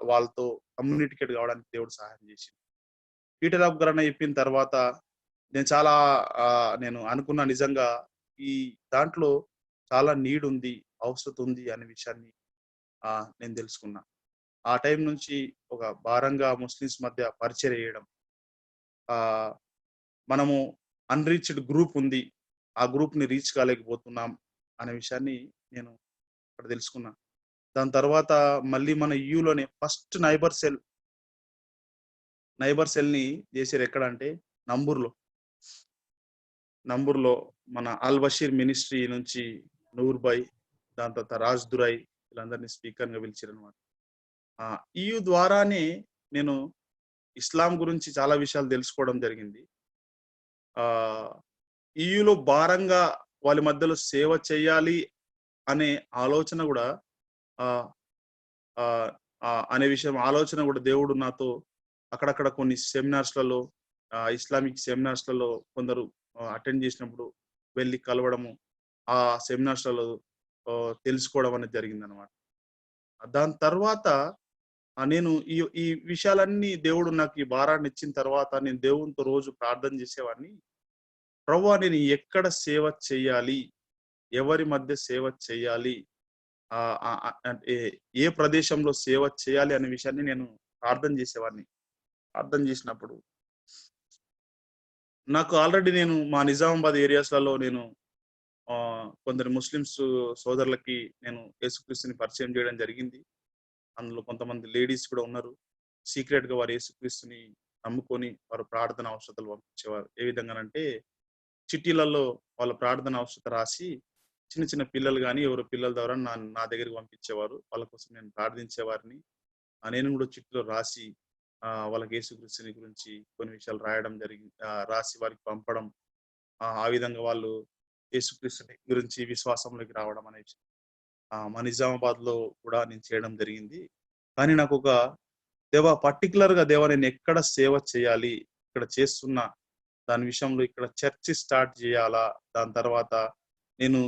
వాళ్ళతో కమ్యూనికేట్ కావడానికి దేవుడు సహాయం చేసిండు. పీటర్ ఆఫ్ గ్రన చెప్పిన తర్వాత నేను చాలా నేను అనుకున్న నిజంగా ఈ దాంట్లో చాలా నీడ్ ఉంది, అవసరత ఉంది అనే విషయాన్ని నేను తెలుసుకున్నా. ఆ టైం నుంచి ఒక భారంగా ముస్లిమ్స్ మధ్య పరిచయం చేయడం. ఆహ్, మనము అన్‌రీచ్డ్ గ్రూప్ ఉంది. ఆ గ్రూప్‌ని రీచ్ కాలేకపోతున్నాం అనే విషయాన్ని నేను అక్కడ తెలుసుకున్నా. దాని తర్వాత మళ్ళీ మన యూలోనే ఫస్ట్ నైబర్ సెల్‌ని చేసారు ఎక్కడంటే నంబూర్‌లో. నంబూర్‌లో మన అల్ బషీర్ మినిస్ట్రీ నుంచి నూర్ భాయ్, దాని తర్వాత రాజ్ దురై వీళ్ళందరినీ స్పీకర్‌గా పిలిచారనమాట. ఈయు ద్వారానే నేను ఇస్లాం గురించి చాలా విషయాలు తెలుసుకోవడం జరిగింది. ఆహ్, ఈయులో భారంగా వాళ్ళ మధ్యలో సేవ చేయాలి అనే ఆలోచన గూడా ఆహ్, ఆహ్, అనే విషయం ఆలోచన గూడా దేవుడు నాతో అక్కడక్కడ కొన్ని సెమినార్స్‌లలో ఇస్లామిక్ సెమినార్స్‌లలో కొందరు అటెండ్ చేసినప్పుడు వెళ్లి కలవడము, ఆ సెమినార్స్‌లలో తెలుసుకోవడం అనేది జరిగిందనమాట. దాని తర్వాత నేను ఈ ఈ విషయాలన్నీ దేవుడు నాకు ఈ భారాన్ని ఇచ్చిన తర్వాత నేను దేవునితో రోజు ప్రార్థన చేసేవాడిని. ప్రభువా నేను ఎక్కడ సేవ చేయాలి? ఎవరి మధ్య సేవ చేయాలి? అంటే ఏ ప్రదేశంలో సేవ చేయాలి అనే విషయాన్ని నేను ప్రార్థన చేసేవాడిని. ప్రార్థన చేసినప్పుడు నాకు ఆల్రెడీ నేను మా నిజామాబాద్ ఏరియాస్‌లలో నేను కొందరు ముస్లిమ్స్ సోదరులకి నేను యేసుక్రీస్తుని పరిచయం చేయడం జరిగింది. అందులో కొంతమంది లేడీస్ కూడా ఉన్నారు. సీక్రెట్‌గా వారు యేసుక్రీస్తుని నమ్ముకొని వారు ప్రార్థన అవసరతలు పంపించేవారు. ఏ విధంగానంటే చిట్టీలలో వాళ్ళ ప్రార్థన అవసరత రాసి చిన్న చిన్న పిల్లలు గాని, ఎవరో పిల్లల ద్వారా నా దగ్గరికి పంపించేవారు. వాళ్ళ కోసం నేను ప్రార్థించేవారిని. నేను కూడా చిట్టిలో రాసి వాళ్ళకి యేసుక్రీస్తుని గురించి కొన్ని విషయాలు రాయడం జరిగింది. రాసి వారికి పంపడం. ఆ విధంగా వాళ్ళు యేసుక్రీస్తుని గురించి విశ్వాసంలోకి రావడం అనే విషయం మా నిజామాబాద్‌లో కూడా నేను చేయడం జరిగింది. కానీ నాకొక దేవా పర్టిక్యులర్‌గా దేవా నేనెక్కడ సేవ చేయాలి? ఇక్కడ చేస్తున్న దాని విషయంలో ఇక్కడ చర్చ్ స్టార్ట్ జేయాలా? దాని తర్వాత నేను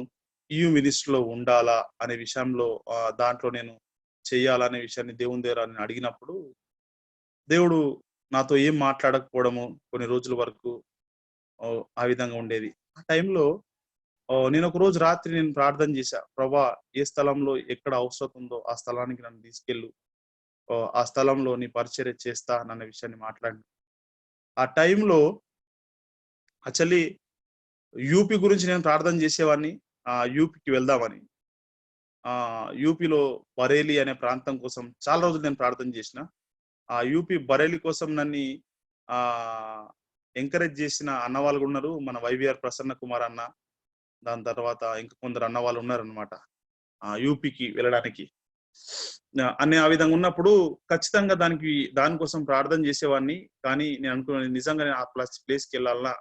ఈయూ మినిస్ట్రీలో ఉండాలా? అనే విషయంలో దాంట్లో నేను చెయ్యాలా అనే విషయాన్ని దేవుని దగ్గర నేను అడిగినప్పుడు, దేవుడు నాతో ఏం మాట్లాడకపోవడము కొన్ని రోజుల వరకు ఆ విధంగా ఉండేది. ఆ టైంలో నేనొక రోజు రాత్రి నేను ప్రార్థన చేశా. ప్రభా! ఏ స్థలంలో ఎక్కడ అవసరత ఉందో ఆ స్థలానికి నన్ను తీసుకెళ్ళు. ఆ స్థలంలో నీ పరిచర్య చేస్తానన్న విషయాన్ని మాట్లాడిన. ఆ టైంలో యాక్చువల్లీ యూపీ గురించి నేను ప్రార్థన చేసేవాడిని. యూపీకి వెళ్దామని. యూపీలో బరేలీ అనే ప్రాంతం కోసం చాలా రోజులు నేను ప్రార్థన చేసిన. ఆ యూపీ బరేలీ కోసం నన్ని ఆహ్, ఎంకరేజ్ చేసిన అన్నవాళ్ళు కూడా ఉన్నారు. మన వైవీఆర్ ప్రసన్న కుమార్ అన్న, దాని తర్వాత ఇంకా కొందరు అన్నవాళ్ళు ఉన్నారనమాట. యూపీకి వెళ్ళడానికి. అనే ఆ విధంగా ఉన్నప్పుడు ఖచ్చితంగా దానికోసం ప్రార్థన చేసేవాడిని. కానీ నేను అనుకున్నాను నిజంగా నేను ఆ ప్లేస్‌కి వెళ్ళాలనా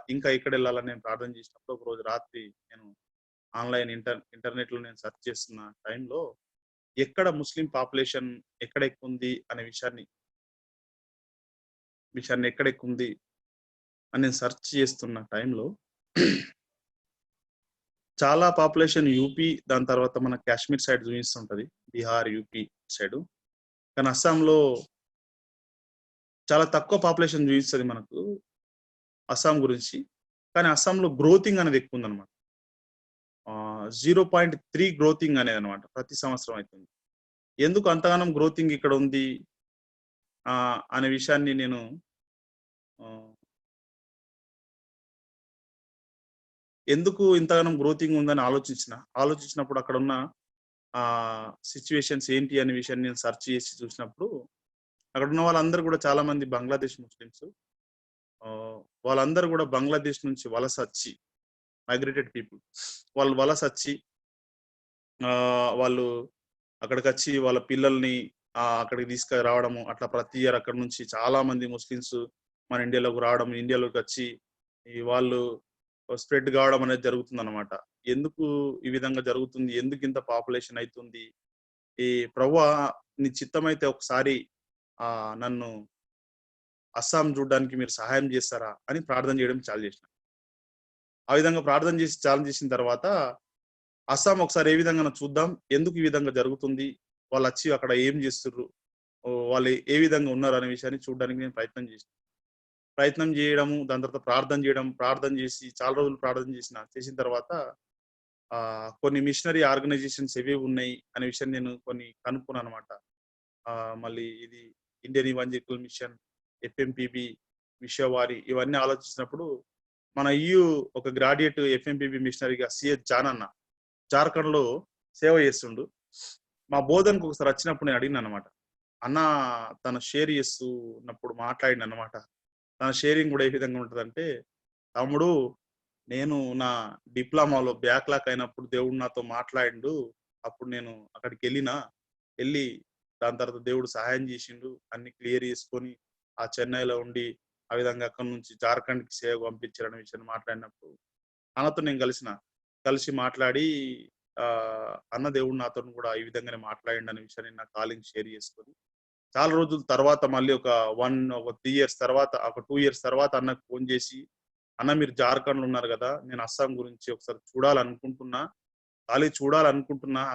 ఇంకా ఎక్కడెళ్ళాలని నేను ప్రార్థన చేసినప్పుడు ఒకరోజు రాత్రి నేను ఆన్‌లైన్ ఇంటర్నెట్‌లో నేను సెర్చ్ చేస్తున్న టైంలో ఎక్కడ ముస్లిం పాపులేషన్ ఎక్కడ ఎక్కువుంది అనే విషయాన్ని ఎక్కడ ఎక్కువుంది అని నేను సెర్చ్ చేస్తున్న టైంలో చాలా పాపులేషన్ యూపీ, దాని తర్వాత మన కాశ్మీర్ సైడ్ చూపిస్తుంటది. Bihar, UP side. కానీ అస్సాంలో చాలా తక్కువ పాపులేషన్ చూపిస్తది మనకు అస్సాం గురించి. కానీ అస్సాంలో గ్రోతింగ్ అనేది ఎక్కువుందనమాట. 0.3 గ్రోతింగ్ అనేదనమాట. ప్రతి సంవత్సరం అయితుంది. ఎందుకు అంతగానం గ్రోతింగ్ ఇక్కడ ఉంది అనే విషయాన్ని నేను ఆహ్ ఎందుకు ఇంతగానం గ్రోతింగ్ ఉందని ఆలోచించినప్పుడు అక్కడ ఉన్న సిచ్యువేషన్స్ ఏంటి అనే విషయాన్ని నేను సెర్చ్ చేసి చూసినప్పుడు అక్కడ ఉన్న వాళ్ళందరూ కూడా చాలా మంది బంగ్లాదేశ్ ముస్లిమ్స్. వాళ్ళందరూ కూడా బంగ్లాదేశ్ నుంచి వలస వచ్చి మైగ్రేటెడ్ పీపుల్. వాళ్ళు వలస వచ్చి వాళ్ళు అక్కడికొచ్చి వాళ్ళ పిల్లల్ని అక్కడికి తీసుకురావడము, అట్లా ప్రతి ఇయర్ అక్కడ నుంచి చాలా మంది ముస్లిమ్స్ మన ఇండియాలోకి రావడం, ఇండియాలోకి వచ్చి వాళ్ళు స్ప్రెడ్ కావడం అనేది జరుగుతుందన్నమాట. ఎందుకు ఈ విధంగా జరుగుతుంది? ఎందుకు ఇంత పాపులేషన్ అవుతుంది? ఈ ప్రభువా నీ చిత్తమైతే ఒకసారి నన్ను అస్సాం చూడడానికి మీరు సహాయం చేస్తారా అని ప్రార్థన చేయడం చాలు చేసిన. ఆ విధంగా ప్రార్థన చేసి చాలు చేసిన తర్వాత అస్సాం ఒకసారి ఏ విధంగా చూద్దాం, ఎందుకు ఈ విధంగా జరుగుతుంది, వాళ్ళు వచ్చి అక్కడ ఏం చేస్తుర్రు, వాళ్ళు ఏ విధంగా ఉన్నారు అనే విషయాన్ని చూడడానికి నేను ప్రయత్నం చేయడము, దాని తర్వాత ప్రార్థన చేసి చాలా రోజులు చేసిన తర్వాత కొన్ని మిషనరీ ఆర్గనైజేషన్స్ ఏవి ఉన్నాయి అనే విషయాన్ని నేను కొన్ని కనుక్కున్నాను అనమాట. మళ్ళీ ఇది ఇండియన్ ఇవాంజలికల్ మిషన్, ఎఫ్ఎంపిబి, విశ్వవారి ఇవన్నీ ఆలోచించినప్పుడు మన ఒక గ్రాడ్యుయేట్ ఎఫ్ఎంపిబి మిషనరీగా సిహెచ్ జాన్ అన్న జార్ఖండ్ లో సేవ చేస్తుండు. మా బోధనకు ఒకసారి వచ్చినప్పుడు నేను అడిగిన అనమాట. అన్న తను షేర్ చేస్తున్నప్పుడు మాట్లాడిన అనమాట. తన షేరింగ్ కూడా ఏ విధంగా ఉంటుందంటే, తమ్ముడు నేను నా డిప్లొమాలో బ్యాక్లాక్ అయినప్పుడు దేవుడు నాతో మాట్లాడిండు. అప్పుడు నేను అక్కడికి వెళ్ళి దాని తర్వాత దేవుడు సహాయం చేసిండు, అన్ని క్లియర్ చేసుకొని ఆ చెన్నైలో ఉండి ఆ విధంగా అక్కడ నుంచి జార్ఖండ్కి సేవ పంపించారనే విషయాన్ని మాట్లాడినప్పుడు అన్నతో నేను కలిసి మాట్లాడి అన్న దేవుడు నాతో కూడా ఈ విధంగానే మాట్లాడిండు అనే విషయాన్ని నా కాలింగ్ షేర్ చేసుకొని చాలా రోజుల తర్వాత మళ్ళీ ఒక 3 years తర్వాత, ఒక 2 years తర్వాత అన్నకు ఫోన్ చేసి, అన్న మీరు జార్ఖండ్ లో ఉన్నారు కదా, నేను అస్సాం గురించి ఒకసారి చూడాలనుకుంటున్నా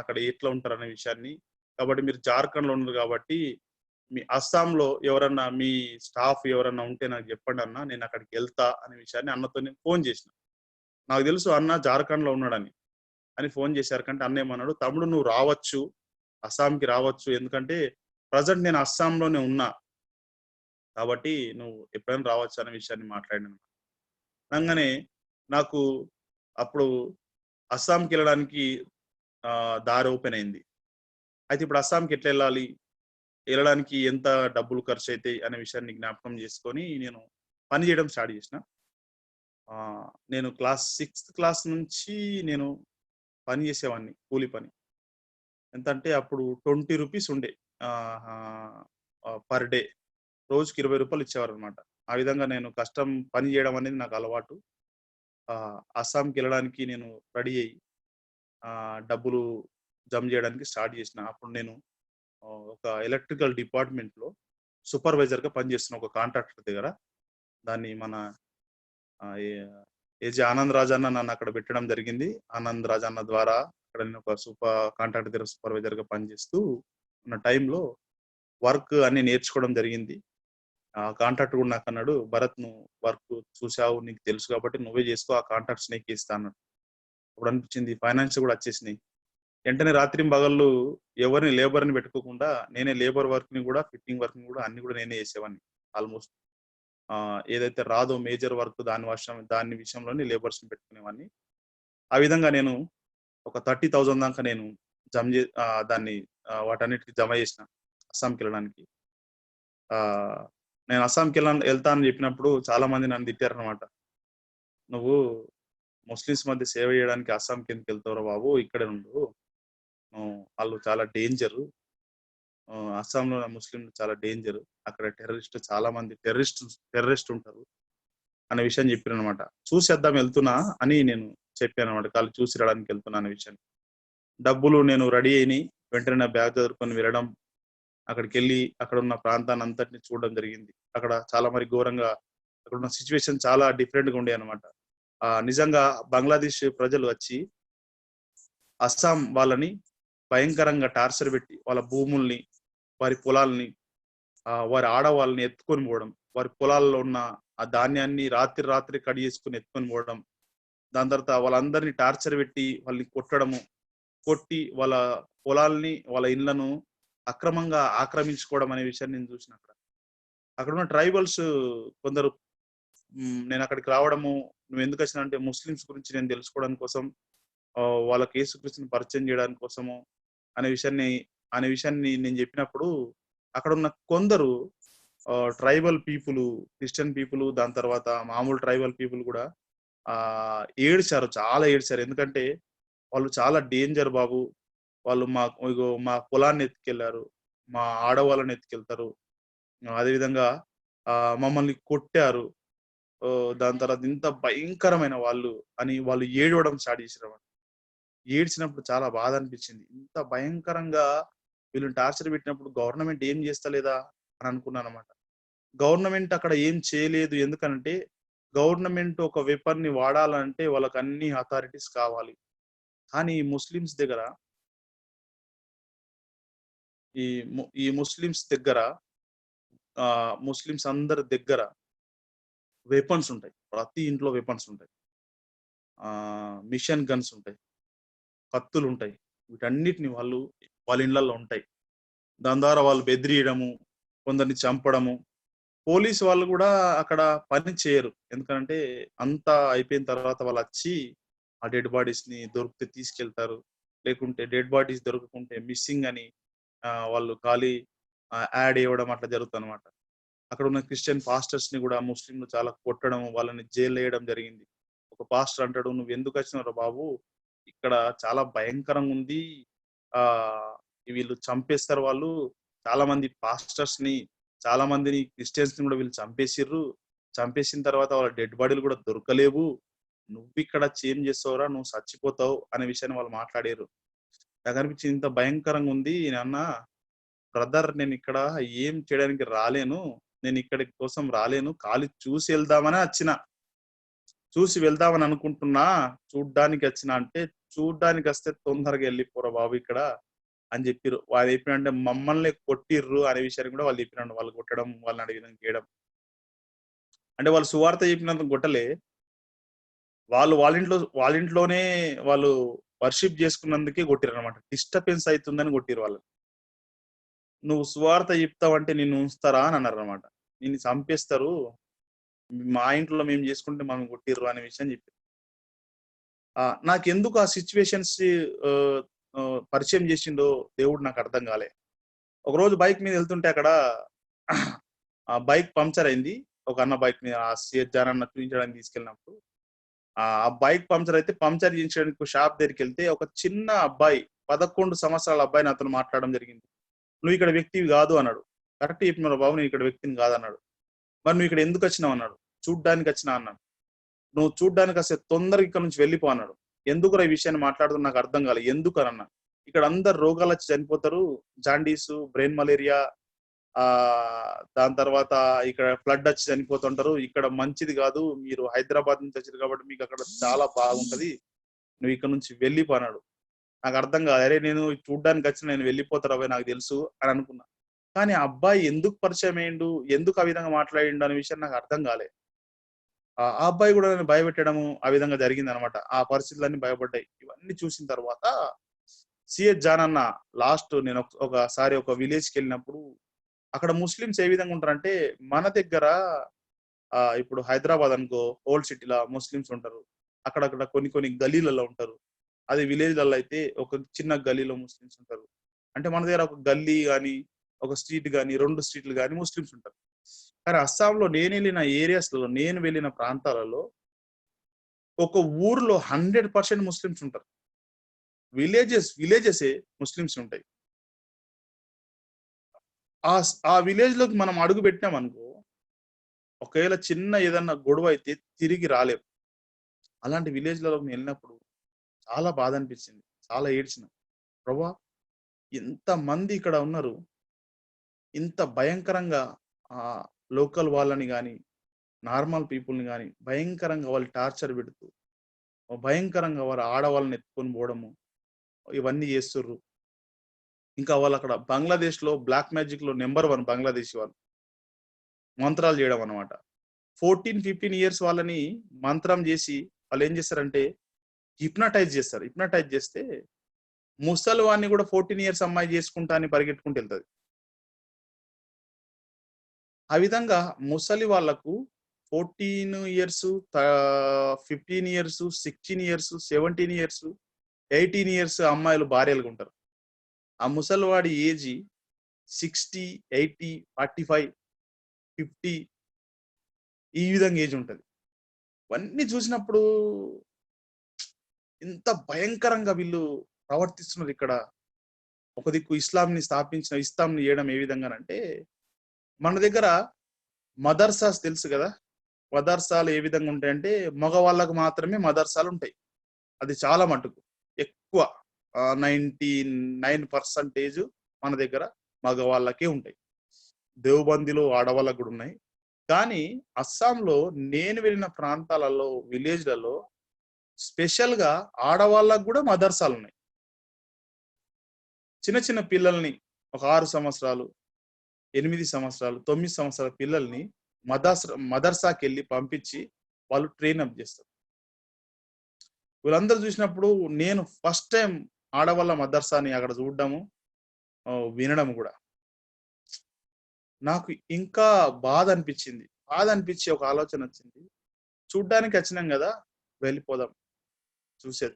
అక్కడ ఎట్లా ఉంటారు అనే విషయాన్ని. కాబట్టి మీరు జార్ఖండ్ లో ఉన్నారు కాబట్టి మీ అస్సాంలో ఎవరన్నా మీ స్టాఫ్ ఎవరన్నా ఉంటే నాకు చెప్పండి అన్న, నేను అక్కడికి వెళ్తా అనే విషయాన్ని అన్నతో నేను ఫోన్ చేసిన. నాకు తెలుసు అన్న జార్ఖండ్ లో ఉన్నాడని ఫోన్ చేశారు. కంటే అన్న ఏమన్నాడు, తమ్ముడు నువ్వు రావచ్చు, అస్సాంకి రావచ్చు, ఎందుకంటే ప్రజెంట్ నేను అస్సాంలోనే ఉన్నా కాబట్టి నువ్వు ఎప్పుడైనా రావచ్చు అనే విషయాన్ని మాట్లాడినాను. అనగానే నాకు అప్పుడు అస్సాంకి వెళ్ళడానికి దారి ఓపెన్ అయింది. అయితే ఇప్పుడు అస్సాంకి ఎట్లా వెళ్ళడానికి ఎంత డబ్బులు ఖర్చు అవుతాయి అనే విషయాన్ని జ్ఞాపకం చేసుకొని నేను పని చేయడం స్టార్ట్ చేసిన. నేను 6th క్లాస్ నుంచి నేను పని చేసేవాడిని, కూలి పని. ఎంతంటే అప్పుడు 20 రూపీస్ ఉండే పర్ డే, రోజుకి 20 రూపాయలు ఇచ్చేవారు అనమాట. ఆ విధంగా నేను కష్టం పని చేయడం అనేది నాకు అలవాటు. అస్సాంకి వెళ్ళడానికి నేను రెడీ అయ్యి డబ్బులు జమ చేయడానికి స్టార్ట్ చేసిన. అప్పుడు నేను ఒక ఎలక్ట్రికల్ డిపార్ట్మెంట్లో సూపర్వైజర్గా పనిచేస్తున్న ఒక కాంట్రాక్టర్ దగ్గర. దాన్ని మన ఏజీ ఆనంద్ రాజ్ అన్న నన్ను అక్కడ పెట్టడం జరిగింది. ఆనంద్ రాజ్ అన్న ద్వారా అక్కడ నేను ఒక కాంట్రాక్టర్ దగ్గర సూపర్వైజర్గా పనిచేస్తూ ఉన్న టైంలో వర్క్ అన్ని నేర్చుకోవడం జరిగింది. కాంట్రాక్టర్ కూడా నాకు అన్నాడు, భరత్ నువ్వు వర్క్ చూసావు, నీకు తెలుసు కాబట్టి నువ్వే చేసుకో, ఆ కాంట్రాక్ట్స్ నీకు ఇస్తా అన్నాడు. అప్పుడు అనిపించింది, ఫైనాన్స్ కూడా వచ్చేసినాయి. వెంటనే రాత్రి పగళ్ళు ఎవరిని లేబర్ని పెట్టుకోకుండా నేనే లేబర్ వర్క్ ని కూడా, ఫిట్టింగ్ వర్క్ ని కూడా అన్ని కూడా నేనే చేసేవాడిని. ఆల్మోస్ట్ ఏదైతే రాదో మేజర్ వర్క్ దాని విషయంలోనే లేబర్స్ ని పెట్టుకునేవాడిని. ఆ విధంగా నేను ఒక 30,000 దాకా నేను దాన్ని వాటన్నిటికి జమ చేసిన అస్సాంకి వెళ్ళడానికి. నేను అస్సాంకి వెళ్తా అని చెప్పినప్పుడు చాలా మంది నన్ను తిట్టారనమాట. నువ్వు ముస్లిమ్స్ మధ్య సేవ చేయడానికి అస్సాంకి ఎందుకు వెళ్తావురా బాబు, ఇక్కడే ఉండు, వాళ్ళు చాలా డేంజర్, అస్సాంలో ముస్లింలు చాలా డేంజర్, అక్కడ చాలా మంది టెర్రరిస్ట్ ఉంటారు అనే విషయం చెప్పారనమాట. చూసేద్దాం వెళ్తున్నా అని నేను చెప్పాను అనమాట. వాళ్ళు చూసి రావడానికి వెళ్తున్నా అనే విషయాన్ని. డబ్బులు నేను రెడీ అయినాయి, వెంటనే నా బ్యాగ్ చదువుకొని వెళ్ళడం, అక్కడికి వెళ్ళి అక్కడ ఉన్న ప్రాంతాన్ని అంతటిని చూడడం జరిగింది. అక్కడ చాలా మరి ఘోరంగా అక్కడ ఉన్న సిచ్యువేషన్ చాలా డిఫరెంట్ గా ఉండే అనమాట. నిజంగా బంగ్లాదేశ్ ప్రజలు వచ్చి అస్సాం వాళ్ళని భయంకరంగా టార్చర్ పెట్టి వాళ్ళ భూముల్ని, వారి పొలాల్ని, వారి ఆడవాళ్ళని ఎత్తుకొని పోవడం, వారి పొలాల్లో ఉన్న ఆ ధాన్యాన్ని రాత్రి కడి చేసుకుని ఎత్తుకొని పోవడం, దాని తర్వాత వాళ్ళందరినీ టార్చర్ పెట్టి వాళ్ళని కొట్టి వాళ్ళ పొలాల్ని, వాళ్ళ ఇళ్లను అక్రమంగా ఆక్రమించుకోవడం అనే విషయాన్ని నేను చూసిన. అక్కడ ఉన్న ట్రైబల్స్ కొందరు నేను అక్కడికి రావడము, నువ్వు ఎందుకు వచ్చినా అంటే ముస్లిమ్స్ గురించి నేను తెలుసుకోవడం కోసం, వాళ్ళకి యేసుక్రీస్తుని పరిచయం చేయడానికి కోసము అనే విషయాన్ని నేను చెప్పినప్పుడు అక్కడ ఉన్న కొందరు ట్రైబల్ పీపుల్, క్రిస్టియన్ పీపుల్, దాని తర్వాత మామూలు ట్రైబల్ పీపుల్ కూడా ఏడ్చారు, చాలా ఏడ్చారు. ఎందుకంటే వాళ్ళు చాలా డేంజర్ బాబు, వాళ్ళు మా పొలాన్ని ఎత్తుకెళ్లారు, మా ఆడవాళ్ళని ఎత్తుకెళ్తారు, అదేవిధంగా మమ్మల్ని కొట్టారు, దాని తర్వాత ఇంత భయంకరమైన వాళ్ళు అని వాళ్ళు ఏడవడం స్టార్ట్ చేసారు. ఏడ్చినప్పుడు చాలా బాధ అనిపించింది. ఇంత భయంకరంగా వీళ్ళని టార్చర్ పెట్టినప్పుడు గవర్నమెంట్ ఏం చేస్తలేదా అని అనుకున్నాను అనమాట. గవర్నమెంట్ అక్కడ ఏం చేయలేదు. ఎందుకంటే గవర్నమెంట్ ఒక వెపన్ ని వాడాలంటే వాళ్ళకి అన్ని అథారిటీస్ కావాలి. కానీ ముస్లిమ్స్ దగ్గర ఈ ముస్లిమ్స్ దగ్గర ముస్లిమ్స్ అందరి దగ్గర వెపన్స్ ఉంటాయి. ప్రతి ఇంట్లో వెపన్స్ ఉంటాయి. మిషన్ గన్స్ ఉంటాయి, కత్తులు ఉంటాయి. వీటన్నిటిని వాళ్ళ ఇళ్లలో ఉంటాయి. దాని ద్వారా వాళ్ళు బెదిరియడము, కొందరిని చంపడము. పోలీసు వాళ్ళు కూడా అక్కడ పని చేయరు. ఎందుకంటే అంతా అయిపోయిన తర్వాత వాళ్ళు వచ్చి ఆ డెడ్ బాడీస్ ని దొరికితే తీసుకెళ్తారు, లేకుంటే డెడ్ బాడీస్ దొరకకుంటే మిస్సింగ్ అని వాళ్ళు ఖాళీ యాడ్ ఇవ్వడం అట్లా జరుగుతుంది అనమాట. అక్కడ ఉన్న క్రిస్టియన్ పాస్టర్స్ ని కూడా ముస్లింలు చాలా కొట్టడం, వాళ్ళని జైలు వేయడం జరిగింది. ఒక పాస్టర్ అంటాడు, నువ్వు ఎందుకు వచ్చినావు బాబు, ఇక్కడ చాలా భయంకరంగా ఉంది, ఆ వీళ్ళు చంపేస్తారు, వాళ్ళు చాలా మంది పాస్టర్స్ ని, చాలా మందిని క్రిస్టియన్స్ ని కూడా వీళ్ళు చంపేసిర్రు, చంపేసిన తర్వాత వాళ్ళ డెడ్ బాడీలు కూడా దొరకలేవు, నువ్వు ఇక్కడ చేంజ్ చేస్తావురా, నువ్వు చచ్చిపోతావు అనే విషయాన్ని వాళ్ళు మాట్లాడారు. నాకు అనిపించింది ఇంత భయంకరంగా ఉంది. అన్న బ్రదర్, నేను ఇక్కడ ఏం చేయడానికి రాలేను, నేను ఇక్కడి కోసం రాలేను, ఖాళీ చూసి వెళ్దామని వచ్చిన, చూసి వెళ్దామని అనుకుంటున్నా, చూడ్డానికి వచ్చిన అంటే, చూడ్డానికి వస్తే తొందరగా వెళ్ళిపోరా బాబు ఇక్కడ అని చెప్పిర్రు. వాళ్ళు చెప్పినంటే మమ్మల్ని కొట్టిర్రు అనే విషయాన్ని కూడా వాళ్ళు చెప్పినాడు. వాళ్ళు కొట్టడం, వాళ్ళని అడిగిన చేయడం అంటే వాళ్ళు సువార్త చెప్పినందుకు కొట్టలే, వాళ్ళ ఇంట్లోనే వాళ్ళు వర్షిప్ చేసుకున్నందుకే కొట్టిర్రు అనమాట. డిస్టర్బెన్స్ అవుతుందని కొట్టిర్రు వాళ్ళు. నువ్వు సువార్త చెప్తావంటే నిన్ను ఉంచుతారా అని అన్నారు అనమాట. నిన్ను చంపేస్తారు, మా ఇంట్లో మేము చేసుకుంటే మనం కొట్టిర్రు అనే విషయం చెప్పారు. నాకెందుకు ఆ సిచ్యువేషన్స్ పరిచయం చేసిండో దేవుడు నాకు అర్థం కాలే. ఒకరోజు బైక్ మీద వెళ్తుంటే అక్కడ ఆ బైక్ పంక్చర్ అయింది. ఒక అన్న బైక్ మీద సిఎస్ జాన్ అన్న చూపించడానికి తీసుకెళ్ళినప్పుడు ఆ బైక్ పంక్చర్ అయితే, పంక్చర్ చేయించడానికి షాప్ దగ్గరికి వెళ్తే ఒక చిన్న అబ్బాయి, 11 సంవత్సరాల అబ్బాయిని అతను మాట్లాడడం జరిగింది. నువ్వు ఇక్కడ వ్యక్తివి కాదు అన్నాడు. కరెక్ట్ చెప్పినారు బాబు, నేను ఇక్కడ వ్యక్తిని కాదన్నాడు. మరి నువ్వు ఇక్కడ ఎందుకు వచ్చినావు అన్నాడు. చూడ్డానికి వచ్చినా అన్నాడు. నువ్వు చూడ్డానికి వస్తే తొందరగా ఇక్కడ నుంచి వెళ్ళిపో అన్నాడు. ఎందుకు ఈ విషయాన్ని మాట్లాడుతున్నా నాకు అర్థం కాలేదు. ఎందుకు అని అన్నా. ఇక్కడ అందరు రోగాలు వచ్చి చనిపోతారు, జాండీస్, బ్రెయిన్ మలేరియా, దాని తర్వాత ఇక్కడ ఫ్లడ్ వచ్చి చనిపోతుంటారు, ఇక్కడ మంచిది కాదు, మీరు హైదరాబాద్ నుంచి వచ్చారు కాబట్టి మీకు అక్కడ చాలా బాగుంటది, నువ్వు ఇక్కడ నుంచి వెళ్ళిపోనాడు. నాకు అర్థం కాదు. అరే నేను చూడ్డానికి వచ్చిన, నేను వెళ్ళిపోతారు అబ్బాయి నాకు తెలుసు అని అనుకున్నా. కానీ ఆ అబ్బాయి ఎందుకు పరిచయం అయ్యిండు, ఎందుకు ఆ విధంగా మాట్లాడిండు అనే విషయం నాకు అర్థం కాలే. ఆ అబ్బాయి కూడా నన్ను భయపెట్టడము ఆ విధంగా జరిగింది అనమాట. ఆ పరిస్థితులన్నీ భయపడ్డాయి. ఇవన్నీ చూసిన తర్వాత సిఎస్ జాన్ అన్న లాస్ట్ నేను ఒకసారి ఒక విలేజ్కి వెళ్ళినప్పుడు అక్కడ ముస్లిమ్స్ ఏ విధంగా ఉంటారంటే, మన దగ్గర ఇప్పుడు హైదరాబాద్ అనుకో, ఓల్డ్ సిటీలో ముస్లిమ్స్ ఉంటారు, అక్కడక్కడ కొన్ని గల్లీలలో ఉంటారు. అదే విలేజ్లలో అయితే ఒక చిన్న గల్లీలో ముస్లిమ్స్ ఉంటారు. అంటే మన దగ్గర ఒక గల్లీ కానీ, ఒక స్ట్రీట్ కానీ, 2 స్ట్రీట్లు కానీ ముస్లిమ్స్ ఉంటారు. కానీ అస్సాంలో నేను వెళ్ళిన ఏరియాస్లో, నేను వెళ్ళిన ప్రాంతాలలో ఒక ఊర్లో 100% ముస్లిమ్స్ ఉంటారు. విలేజెస్ ముస్లిమ్స్ ఉంటాయి. ఆ విలేజ్ లోకి మనం అడుగు పెట్టినాం అనుకో, ఒకవేళ చిన్న ఏదన్నా గొడవ అయితే తిరిగి రాలేం. అలాంటి విలేజ్లలోకి వెళ్ళినప్పుడు చాలా బాధ అనిపించింది, చాలా ఏడ్చిన. ప్రభా, ఎంత మంది ఇక్కడ ఉన్నారు, ఇంత భయంకరంగా లోకల్ వాళ్ళని కానీ, నార్మల్ పీపుల్ని కానీ భయంకరంగా వాళ్ళు టార్చర్ పెడుతూ, భయంకరంగా వాళ్ళ ఆడవాళ్ళని ఎత్తుకొని పోవడము, ఇవన్నీ చేస్తుర్రు. ఇంకా వాళ్ళు అక్కడ బంగ్లాదేశ్ లో బ్లాక్ మ్యాజిక్ లో నెంబర్ 1 బంగ్లాదేశ్ వాళ్ళు మంత్రాలు చేయడం అనమాట. 14-15 ఇయర్స్ వాళ్ళని మంత్రం చేసి వాళ్ళు ఏం చేస్తారంటే హిప్నటైజ్ చేస్తారు. హిప్నటైజ్ చేస్తే ముసలి వాడిని కూడా 14 ఇయర్స్ అమ్మాయి చేసుకుంటా అని పరిగెట్టుకుంటూ వెళ్తుంది. ఆ విధంగా ముసలి వాళ్లకు 14 years, 15 years, 16 years, 17 years, 18 years అమ్మాయిలు భార్యలుగా ఉంటారు. ఆ ముసలివాడి ఏజీ 60, 80, 45, 50 ఈ విధంగా ఏజ్ ఉంటది. ఇవన్నీ చూసినప్పుడు ఇంత భయంకరంగా వీళ్ళు ప్రవర్తిస్తున్నారు ఇక్కడ. ఒక దిక్కు ఇస్లాంని చేయడం ఏ విధంగానంటే, మన దగ్గర మదర్సాస్ తెలుసు కదా. మదర్సాలు ఏ విధంగా ఉంటాయంటే, మగవాళ్ళకు మాత్రమే మదర్సాలు ఉంటాయి. అది చాలా మటుకు ఎక్కువ 99% మన దగ్గర మగవాళ్ళకే ఉంటాయి. దేవబందిలో ఆడవాళ్ళకు కూడా ఉన్నాయి. కానీ అస్సాంలో నేను వెళ్ళిన ప్రాంతాలలో, విలేజ్లలో స్పెషల్ గా ఆడవాళ్ళకు కూడా మదర్సాలు ఉన్నాయి. చిన్న చిన్న పిల్లల్ని ఒక 6 సంవత్సరాలు, 8 సంవత్సరాలు, 9 సంవత్సరాల పిల్లల్ని మదర్సాకి వెళ్ళి పంపించి వాళ్ళు ట్రైన్ అప్ చేస్తారు. వీళ్ళందరూ చూసినప్పుడు నేను ఫస్ట్ టైం ఆడవాళ్ళ మదర్సాని అక్కడ చూడడము, వినడం కూడా నాకు ఇంకా బాధ అనిపించింది. బాధ అనిపించి ఒక ఆలోచన వచ్చింది. చూడ్డానికి వచ్చినాం కదా, వెళ్ళిపోదాం.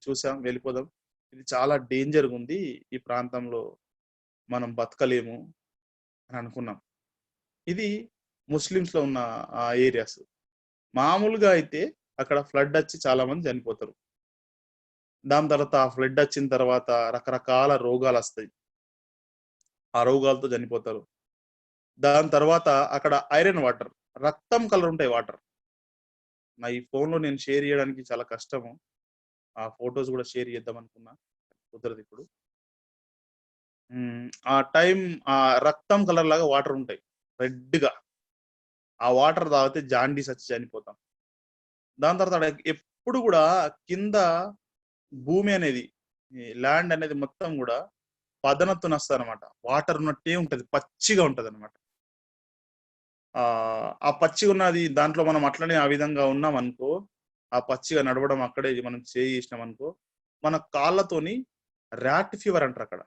చూసాం, వెళ్ళిపోదాం. ఇది చాలా డేంజర్గా ఉంది, ఈ ప్రాంతంలో మనం బతకలేము అని అనుకున్నాం. ఇది ముస్లిమ్స్ లో ఉన్న ఏరియాస్. మామూలుగా అయితే అక్కడ ఫ్లడ్ వచ్చి చాలా మంది చనిపోతారు. దాని తర్వాత ఆ ఫ్లడ్ వచ్చిన తర్వాత రకరకాల రోగాలు వస్తాయి. ఆ రోగాలతో చనిపోతారు. దాని తర్వాత అక్కడ ఐరన్ వాటర్, రక్తం కలర్ ఉంటాయి వాటర్. నా ఈ ఫోన్ లో నేను షేర్ చేయడానికి చాలా కష్టము. ఆ ఫొటోస్ కూడా షేర్ చేద్దాం అనుకున్నా, కుదరదు ఇప్పుడు. ఆ టైం ఆ రక్తం కలర్ లాగా వాటర్ ఉంటాయి, రెడ్ గా. ఆ వాటర్ తాగితే జాండీస్ వచ్చి చనిపోతాం. దాని తర్వాత ఆడ ఎప్పుడు కూడా కింద భూమి అనేది, ల్యాండ్ అనేది మొత్తం కూడా పదనత్తు నస్తారనమాట. వాటర్ ఉన్నట్టే ఉంటది, పచ్చిగా ఉంటది అనమాట. ఆ పచ్చిగా ఉన్నది దాంట్లో మనం అట్లనే ఆ విధంగా ఉన్నాం అనుకో, ఆ పచ్చిగా నడవడం అక్కడే మనం చేసినాం అనుకో, మన కాళ్ళతోని ర్యాట్ ఫీవర్ అంటారు అక్కడ,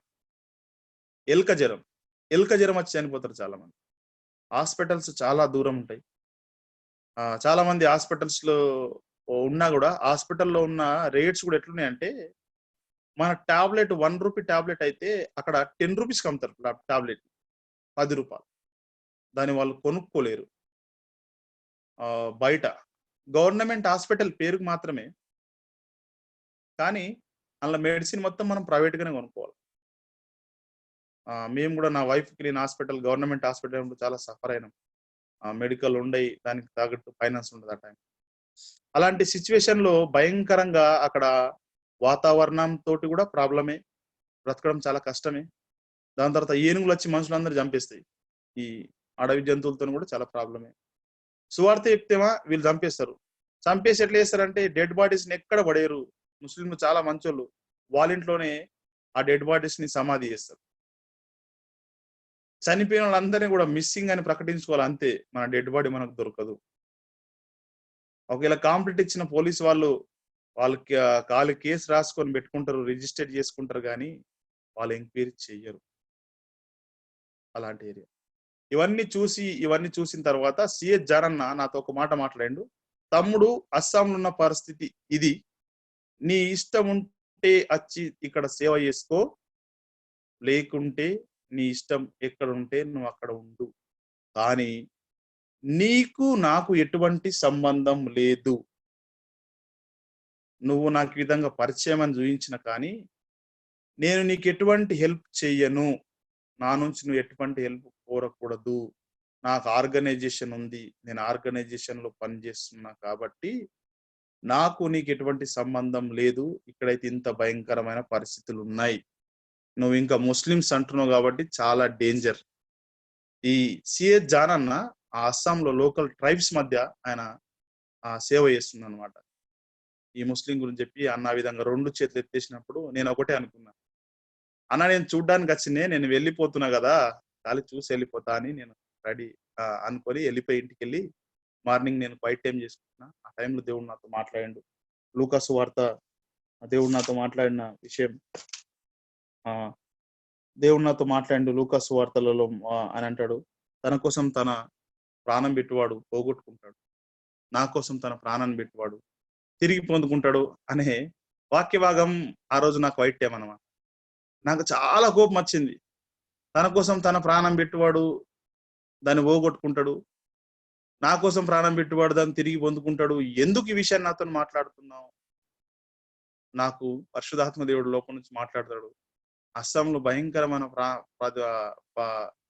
ఎలుక జ్వరం. ఎలుక జ్వరం వచ్చి చనిపోతారు చాలా మంది. హాస్పిటల్స్ చాలా దూరం ఉంటాయి. చాలా మంది హాస్పిటల్స్ లో ఉన్నా కూడా హాస్పిటల్లో ఉన్న రేట్స్ కూడా ఎట్లున్నాయంటే, మన టాబ్లెట్ 1 రూపీ టాబ్లెట్ అయితే అక్కడ 10 రూపీస్కి అమ్ముతారు టాబ్లెట్, 10 రూపాయలు. దాన్ని వాళ్ళు కొనుక్కోలేరు. బయట గవర్నమెంట్ హాస్పిటల్ పేరుకు మాత్రమే, కానీ అందులో మెడిసిన్ మొత్తం మనం ప్రైవేట్ గానే కొనుక్కోవాలి. మేము కూడా నా వైఫ్ కి నేను గవర్నమెంట్ హాస్పిటల్ చాలా సఫర్ అయినాం. మెడికల్ ఉండయి, దానికి తగ్గట్టు ఫైనాన్స్ ఉండదు ఆ టైం. అలాంటి సిచ్యువేషన్ లో భయంకరంగా అక్కడ వాతావరణం తోటి కూడా ప్రాబ్లమే, బ్రతకడం చాలా కష్టమే. దాని తర్వాత ఏనుగులు వచ్చి మనుషులందరూ చంపేస్తాయి. ఈ అడవి జంతువులతో కూడా చాలా ప్రాబ్లమే. సువార్త చెప్తేమా వీళ్ళు చంపేస్తారు. చంపేసి ఎట్లా చేస్తారంటే, డెడ్ బాడీస్ ని ఎక్కడ పడేయరు. ముస్లింలు చాలా మంచోళ్ళు, వాళ్ళ ఇంట్లోనే ఆ డెడ్ బాడీస్ ని సమాధి చేస్తారు. చనిపోయిన వాళ్ళందరినీ కూడా మిస్సింగ్ అని ప్రకటించుకోవాలి అంతే, మన డెడ్ బాడీ మనకు దొరకదు. ఒకవేళ కాంప్లీట్ ఇచ్చిన పోలీసు వాళ్ళకి కాలు కేసు రాసుకొని పెట్టుకుంటారు, రిజిస్టర్ చేసుకుంటారు, కానీ వాళ్ళు ఎంక్వైరీ చెయ్యరు. అలాంటి ఏరియా. ఇవన్నీ చూసిన తర్వాత సిఎస్ జానన్న నాతో ఒక మాట మాట్లాడిండు. తమ్ముడు, అస్సాంలో ఉన్న పరిస్థితి ఇది, నీ ఇష్టం ఉంటే వచ్చి ఇక్కడ సేవ చేసుకో, లేకుంటే నీ ఇష్టం ఎక్కడ ఉంటే నువ్వు అక్కడ ఉండు, కానీ నీకు నాకు ఎటువంటి సంబంధం లేదు. నువ్వు నాకు ఈ విధంగా పరిచయం అని చూపించిన, కానీ నేను నీకు ఎటువంటి హెల్ప్ చెయ్యను. నా నుంచి నువ్వు ఎటువంటి హెల్ప్ కోరకూడదు. నాకు ఆర్గనైజేషన్ ఉంది, నేను ఆర్గనైజేషన్ లో పనిచేస్తున్నా, కాబట్టి నాకు నీకు ఎటువంటి సంబంధం లేదు. ఇక్కడైతే ఇంత భయంకరమైన పరిస్థితులు ఉన్నాయి. నువ్వు ఇంకా ముస్లిమ్స్ అంటున్నావు కాబట్టి చాలా డేంజర్. ఈ సిఎస్ జానన్న ఆ అస్సాంలో లోకల్ ట్రైబ్స్ మధ్య ఆయన సేవ చేస్తుంది అనమాట. ఈ ముస్లిం గురించి చెప్పి అన్న విధంగా 2 చేతులు ఎత్తేసినప్పుడు నేను ఒకటే అనుకున్నా, అన్న నేను చూడ్డానికి వచ్చిందే, నేను వెళ్ళిపోతున్నా కదా, ఖాళీ చూసి వెళ్ళిపోతా అని నేను రెడీ అనుకొని వెళ్ళిపోయి ఇంటికి వెళ్ళి మార్నింగ్ నేను క్వైట్ టైం చేసుకున్నా. ఆ టైంలో దేవుడు నాతో మాట్లాడిండు. లూకా సువార్త దేవుడు నాతో మాట్లాడిన విషయం, దేవుడు నాతో మాట్లాడిండు లూకా సువార్తలలో అని అంటాడు, తన కోసం తన ప్రాణం పెట్టువాడు పోగొట్టుకుంటాడు, నా కోసం తన ప్రాణాన్ని పెట్టువాడు తిరిగి పొందుకుంటాడు అనే వాక్య భాగం ఆ రోజు నాకు వైట్ టైం అన్నమాట. నాకు చాలా కోపం వచ్చింది. తన కోసం తన ప్రాణం పెట్టువాడు దాన్ని పోగొట్టుకుంటాడు, నా కోసం ప్రాణం పెట్టువాడు దాన్ని తిరిగి పొందుకుంటాడు. ఎందుకు ఈ విషయాన్ని నాతో మాట్లాడుతున్నావు? నాకు పరిశుద్ధాత్మ దేవుడు లోపల నుంచి మాట్లాడతాడు. అస్సాంలో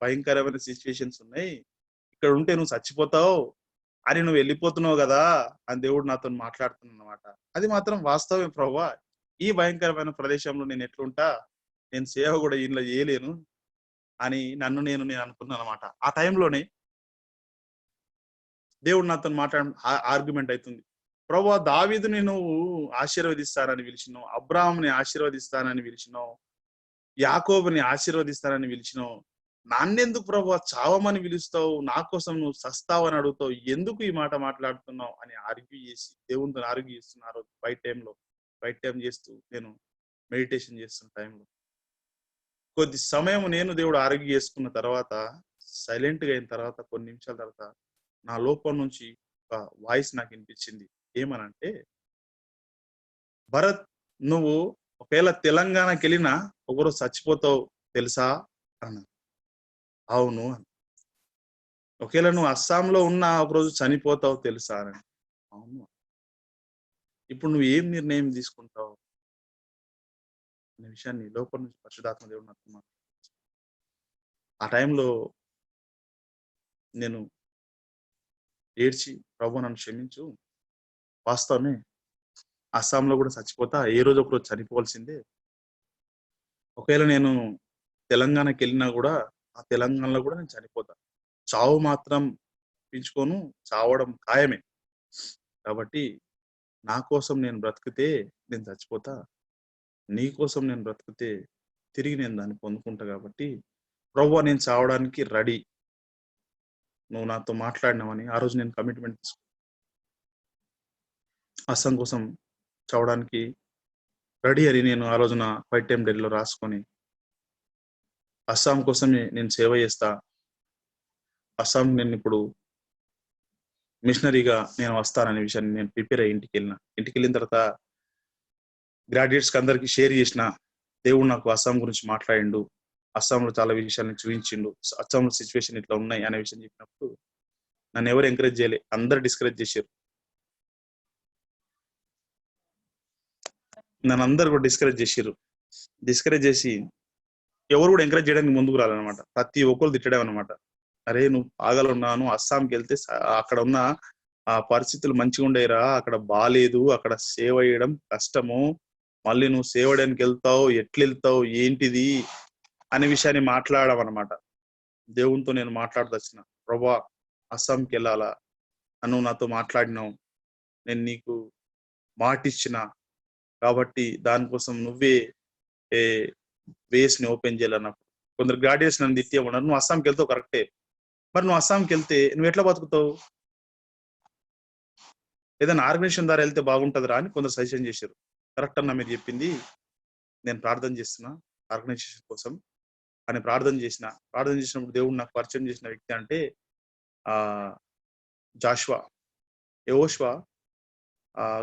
భయంకరమైన సిచ్యువేషన్స్ ఉన్నాయి, ఇక్కడ ఉంటే నువ్వు చచ్చిపోతావు అని నువ్వు వెళ్ళిపోతున్నావు కదా అని దేవుడు నాతో మాట్లాడుతున్నాడు అన్నమాట. అది మాత్రం వాస్తవమే ప్రభువా. ఈ భయంకరమైన ప్రదేశంలో నేను ఎట్లుంటా, నేను సేవ కూడా ఇంట్లో చేయలేను అని నేను అనుకున్నాను అనమాట. ఆ టైంలోనే దేవుడు నాతో ఆర్గ్యుమెంట్ అవుతుంది. ప్రభువా, దావీదుని నువ్వు ఆశీర్వదిస్తానని పిలిచినావు, అబ్రాహాముని ఆశీర్వదిస్తానని పిలిచినావు, యాకోబుని ఆశీర్వదిస్తానని పిలిచినావు, నాన్నెందుకు ప్రభువా చావమని పిలుస్తావు, నా కోసం నువ్వు సస్తావని అడుగుతావు, ఎందుకు ఈ మాట మాట్లాడుతున్నావు అని ఆర్గ్యూ చేసి దేవునితో ఆర్గ్యూ చేస్తున్నారు. బయట టైం చేస్తూ నేను మెడిటేషన్ చేస్తున్న టైంలో కొద్ది సమయం నేను దేవుడు ఆర్గ్యూ చేసుకున్న తర్వాత సైలెంట్ గా అయిన తర్వాత కొన్ని నిమిషాల తర్వాత నా లోపల నుంచి ఒక వాయిస్ నాకు వినిపించింది. ఏమనంటే, భరత్, నువ్వు ఒకవేళ తెలంగాణకి వెళ్ళినా ఒకరోజు చచ్చిపోతావు తెలుసా అన్న. అవును అని. ఒకవేళ నువ్వు అస్సాంలో ఉన్నా ఒకరోజు చనిపోతావు తెలుసా అని. అవును. ఇప్పుడు నువ్వు ఏం నిర్ణయం తీసుకుంటావు అనే విషయాన్ని లోపల నుంచి పరిశుద్ధాత్మ దేవుడు నాకు మాట్లాడాడు. ఆ టైంలో నేను ఏడ్చి, ప్రభు నన్ను క్షమించు, వాస్తవమే అస్సాంలో కూడా చచ్చిపోతా, ఏ రోజు ఒకరోజు చనిపోవాల్సిందే. ఒకవేళ నేను తెలంగాణకి వెళ్ళినా కూడా ఆ తెలంగాణలో కూడా నేను చనిపోతా. చావు మాత్రం పెంచుకోను, చావడం ఖాయమే. కాబట్టి నా కోసం నేను బ్రతికితే నేను చచ్చిపోతా, నీ కోసం నేను బ్రతికితే తిరిగి నేను దాన్ని పొందుకుంటా. కాబట్టి ప్రభువా, నేను చావడానికి రెడీ, నువ్వు నాతో మాట్లాడినావని ఆ రోజు నేను కమిట్మెంట్ తీసుకున్నాను. అస్సాం కోసం చావడానికి రెడీ అని నేను ఆ రోజున ఫైట్ టైం డైరీలో రాసుకొని అస్సాం కోసమే నేను సేవ చేస్తా, అస్సాం నేను ఇప్పుడు మిషనరీగా నేను వస్తాననే విషయాన్ని నేను ప్రిపేర్ అయ్యి ఇంటికి వెళ్ళిన తర్వాత గ్రాడ్యుయేట్స్ కి అందరికి షేర్ చేసిన. దేవుడు నాకు అస్సాం గురించి మాట్లాడిండు, అస్సాంలో చాలా విషయాలను చూపించిండు, అస్సాంలో సిచ్యువేషన్ ఇట్లా ఉన్నాయి అనే విషయం చెప్పినప్పుడు నన్ను ఎవరు ఎంకరేజ్ చేయలే, అందరు డిస్కరేజ్ చేశారు. నన్ను అందరు కూడా డిస్కరేజ్ చేసి ఎవరు కూడా ఎంకరేజ్ చేయడానికి ముందుకు రాలన్నమాట. ప్రతి ఒక్కరు తిట్టడం అనమాట. అరే, నువ్వు పాగలున్నాను, అస్సాంకి వెళ్తే అక్కడ ఉన్న ఆ పరిస్థితులు మంచిగా ఉండేరా, అక్కడ బాలేదు, అక్కడ సేవ చేయడం కష్టము, మళ్ళీ నువ్వు సేవడానికి వెళ్తావు, ఎట్లా వెళ్తావు, ఏంటిది అనే విషయాన్ని మాట్లాడడం అనమాట. దేవునితో నేను మాట్లాడుతొచ్చిన, ప్రభా అస్సాంకి వెళ్ళాలా, నువ్వు నాతో మాట్లాడినావు, నేను నీకు మాటిచ్చిన, కాబట్టి దానికోసం నువ్వే వేస్ ని ఓపెన్ చేయాలన్నప్పుడు కొందరు గ్రాడ్యుయేట్స్ నన్ను తిట్టే ఉన్నారు, నువ్వు అస్సాంకి వెళ్తావు కరెక్టే, మరి నువ్వు అస్సాంకి వెళ్తే నువ్వు ఎట్లా బతుకుతావు, ఏదైనా ఆర్గనైజేషన్ ద్వారా వెళ్తే బాగుంటుందిరా అని కొందరు సజెషన్ చేశారు. కరెక్ట్ అన్న మీరు చెప్పింది, నేను ప్రార్థన చేస్తున్నా ఆర్గనైజేషన్ కోసం అని ప్రార్థన చేసినప్పుడు దేవుడు నాకు పరిచయం చేసిన వ్యక్తి అంటే యెహోషువ